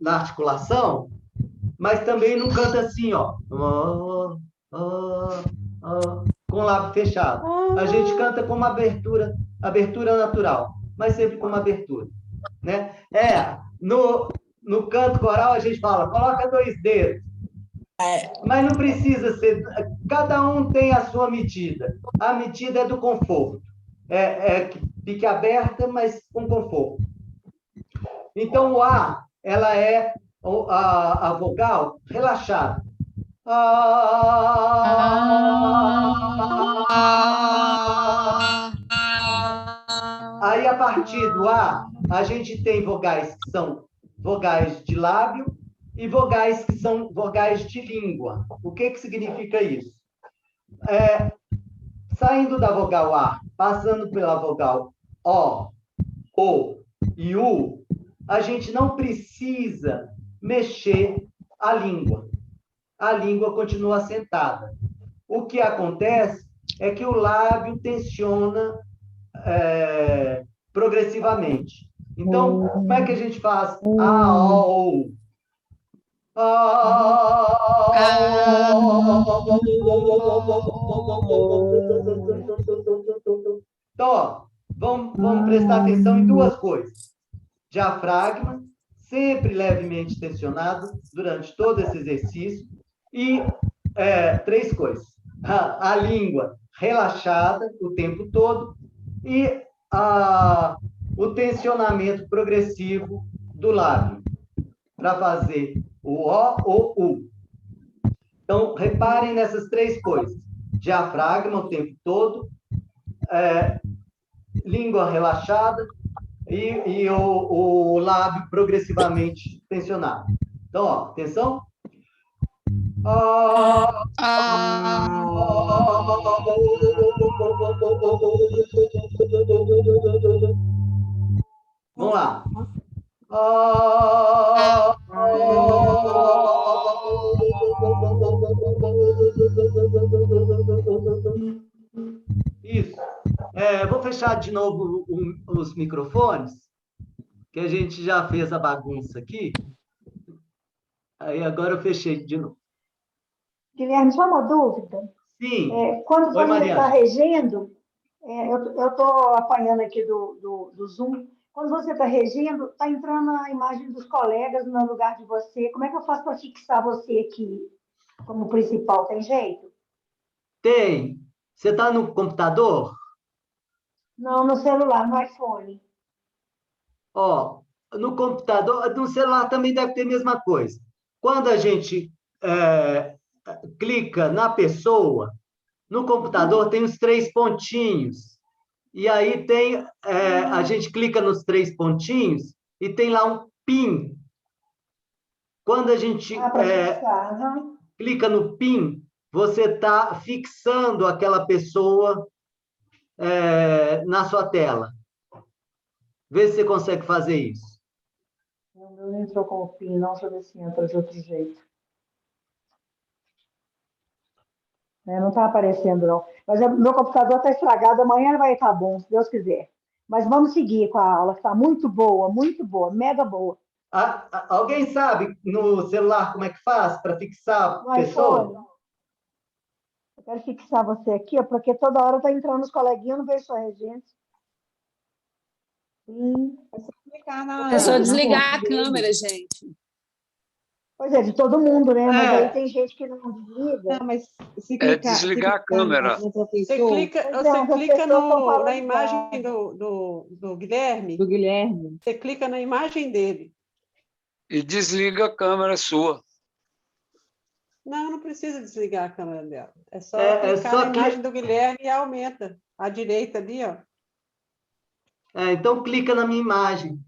na articulação, mas também não canta assim, ó, com o lábio fechado. A gente canta com uma abertura natural, mas sempre com uma abertura, né? No canto coral a gente fala, coloca 2 dedos, mas não precisa ser, cada um tem a sua medida. A medida é do conforto, que fique aberta, mas com conforto. Então, o A, ela é a vogal relaxada. Aí, a partir do A, a gente tem vogais que são vogais de lábio e vogais que são vogais de língua. O que significa isso? Saindo da vogal A, passando pela vogal O e U, a gente não precisa mexer a língua. A língua continua assentada. O que acontece é que o lábio tensiona progressivamente. Então, como é que a gente faz? A, O, U. Então, ó, vamos prestar atenção em 2 coisas. Diafragma, sempre levemente tensionado durante todo esse exercício. E 3 coisas. A língua relaxada o tempo todo e o tensionamento progressivo do lábio para fazer o U. Então, reparem nessas 3 coisas. Diafragma o tempo todo, língua relaxada e o lábio progressivamente tensionado. Então, ó, atenção. Vamos lá. Isso. Vou fechar de novo os microfones, que a gente já fez a bagunça aqui. Aí agora eu fechei de novo. Guilherme, só uma dúvida. Sim. Quando Oi, você Mariana. está regendo, eu estou apanhando aqui do Zoom, quando você está regendo, está entrando a imagem dos colegas no lugar de você. Como é que eu faço para fixar você aqui como principal? Tem jeito? Tem. Você está no computador? Não, no celular, no iPhone. Ó, no computador, no celular também deve ter a mesma coisa. Quando a gente clica na pessoa, no computador tem os 3 pontinhos. E aí a gente clica nos 3 pontinhos e tem lá um PIN. Quando a gente clica no PIN, você está fixando aquela pessoa na sua tela. Vê se você consegue fazer isso. Não entrou com o PIN, não, deixa eu ver se entra de outro jeito. Não está aparecendo, não. Mas meu computador está estragado, amanhã ele vai estar bom, se Deus quiser. Mas vamos seguir com a aula, que está muito boa, mega boa. Alguém sabe no celular como é que faz para fixar a pessoa? iPhone. Eu quero fixar você aqui, porque toda hora está entrando os coleguinhas, não vejo sua regente. É só desligar a câmera, gente. Pois é, de todo mundo, né? Mas aí tem gente que não desliga. Não, mas se clicar, desligar a câmera. Você clica na imagem do Guilherme. Do Guilherme. Você clica na imagem dele. E desliga a câmera sua. Não precisa desligar a câmera dela. É só clicar só na imagem do Guilherme e aumenta. À direita ali, ó. Então clica na minha imagem.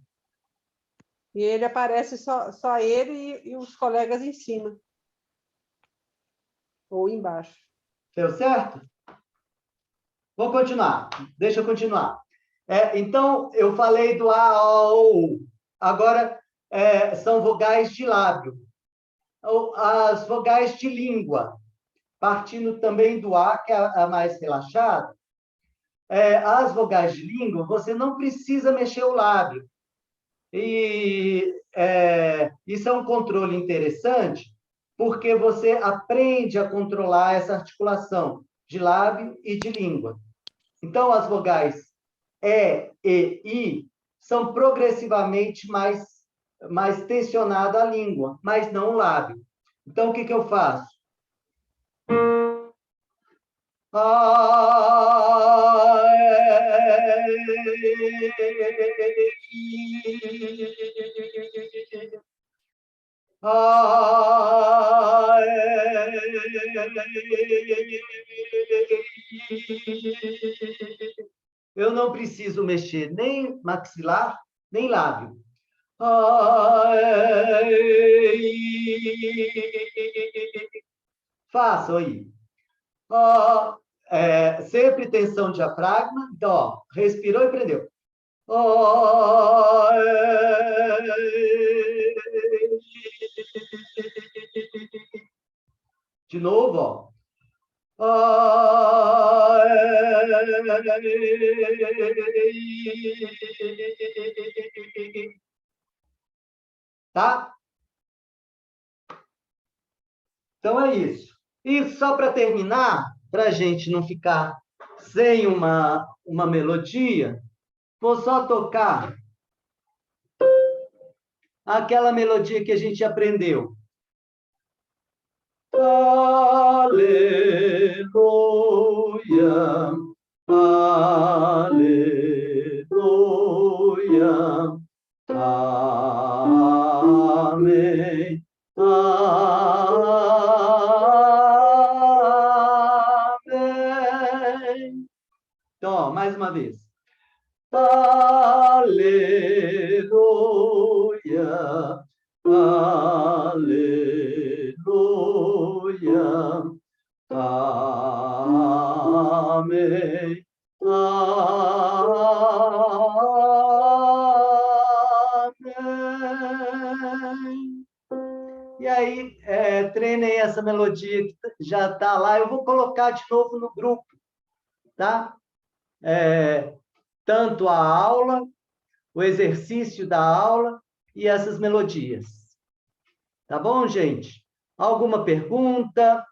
E ele aparece só ele e os colegas em cima. Ou embaixo. Deu certo? Vou continuar. Deixa eu continuar. Então, eu falei do A, O, U. Agora, são vogais de lábio. As vogais de língua. partindo também do A, que é a mais relaxada, as vogais de língua, você não precisa mexer o lábio. E isso é um controle interessante, porque você aprende a controlar essa articulação de lábio e de língua. Então, as vogais E e I são progressivamente mais tensionada a língua, mas não o lábio. Então, o que eu faço? Eu não preciso mexer nem maxilar, nem lábio. Faço aí. Sempre tensão diafragma. Então, ó, respirou e prendeu. De novo, ó. Tá? Então é isso. E só para terminar, para a gente não ficar sem uma melodia, vou só tocar aquela melodia que a gente aprendeu. Aleluia, aleluia, amém, amém. Então, ó, mais uma vez. Aleluia, aleluia, amém, amém. E aí, treinem essa melodia que já está lá. Eu vou colocar de novo no grupo, tá? Tanto a aula, o exercício da aula e essas melodias. Tá bom, gente? Alguma pergunta?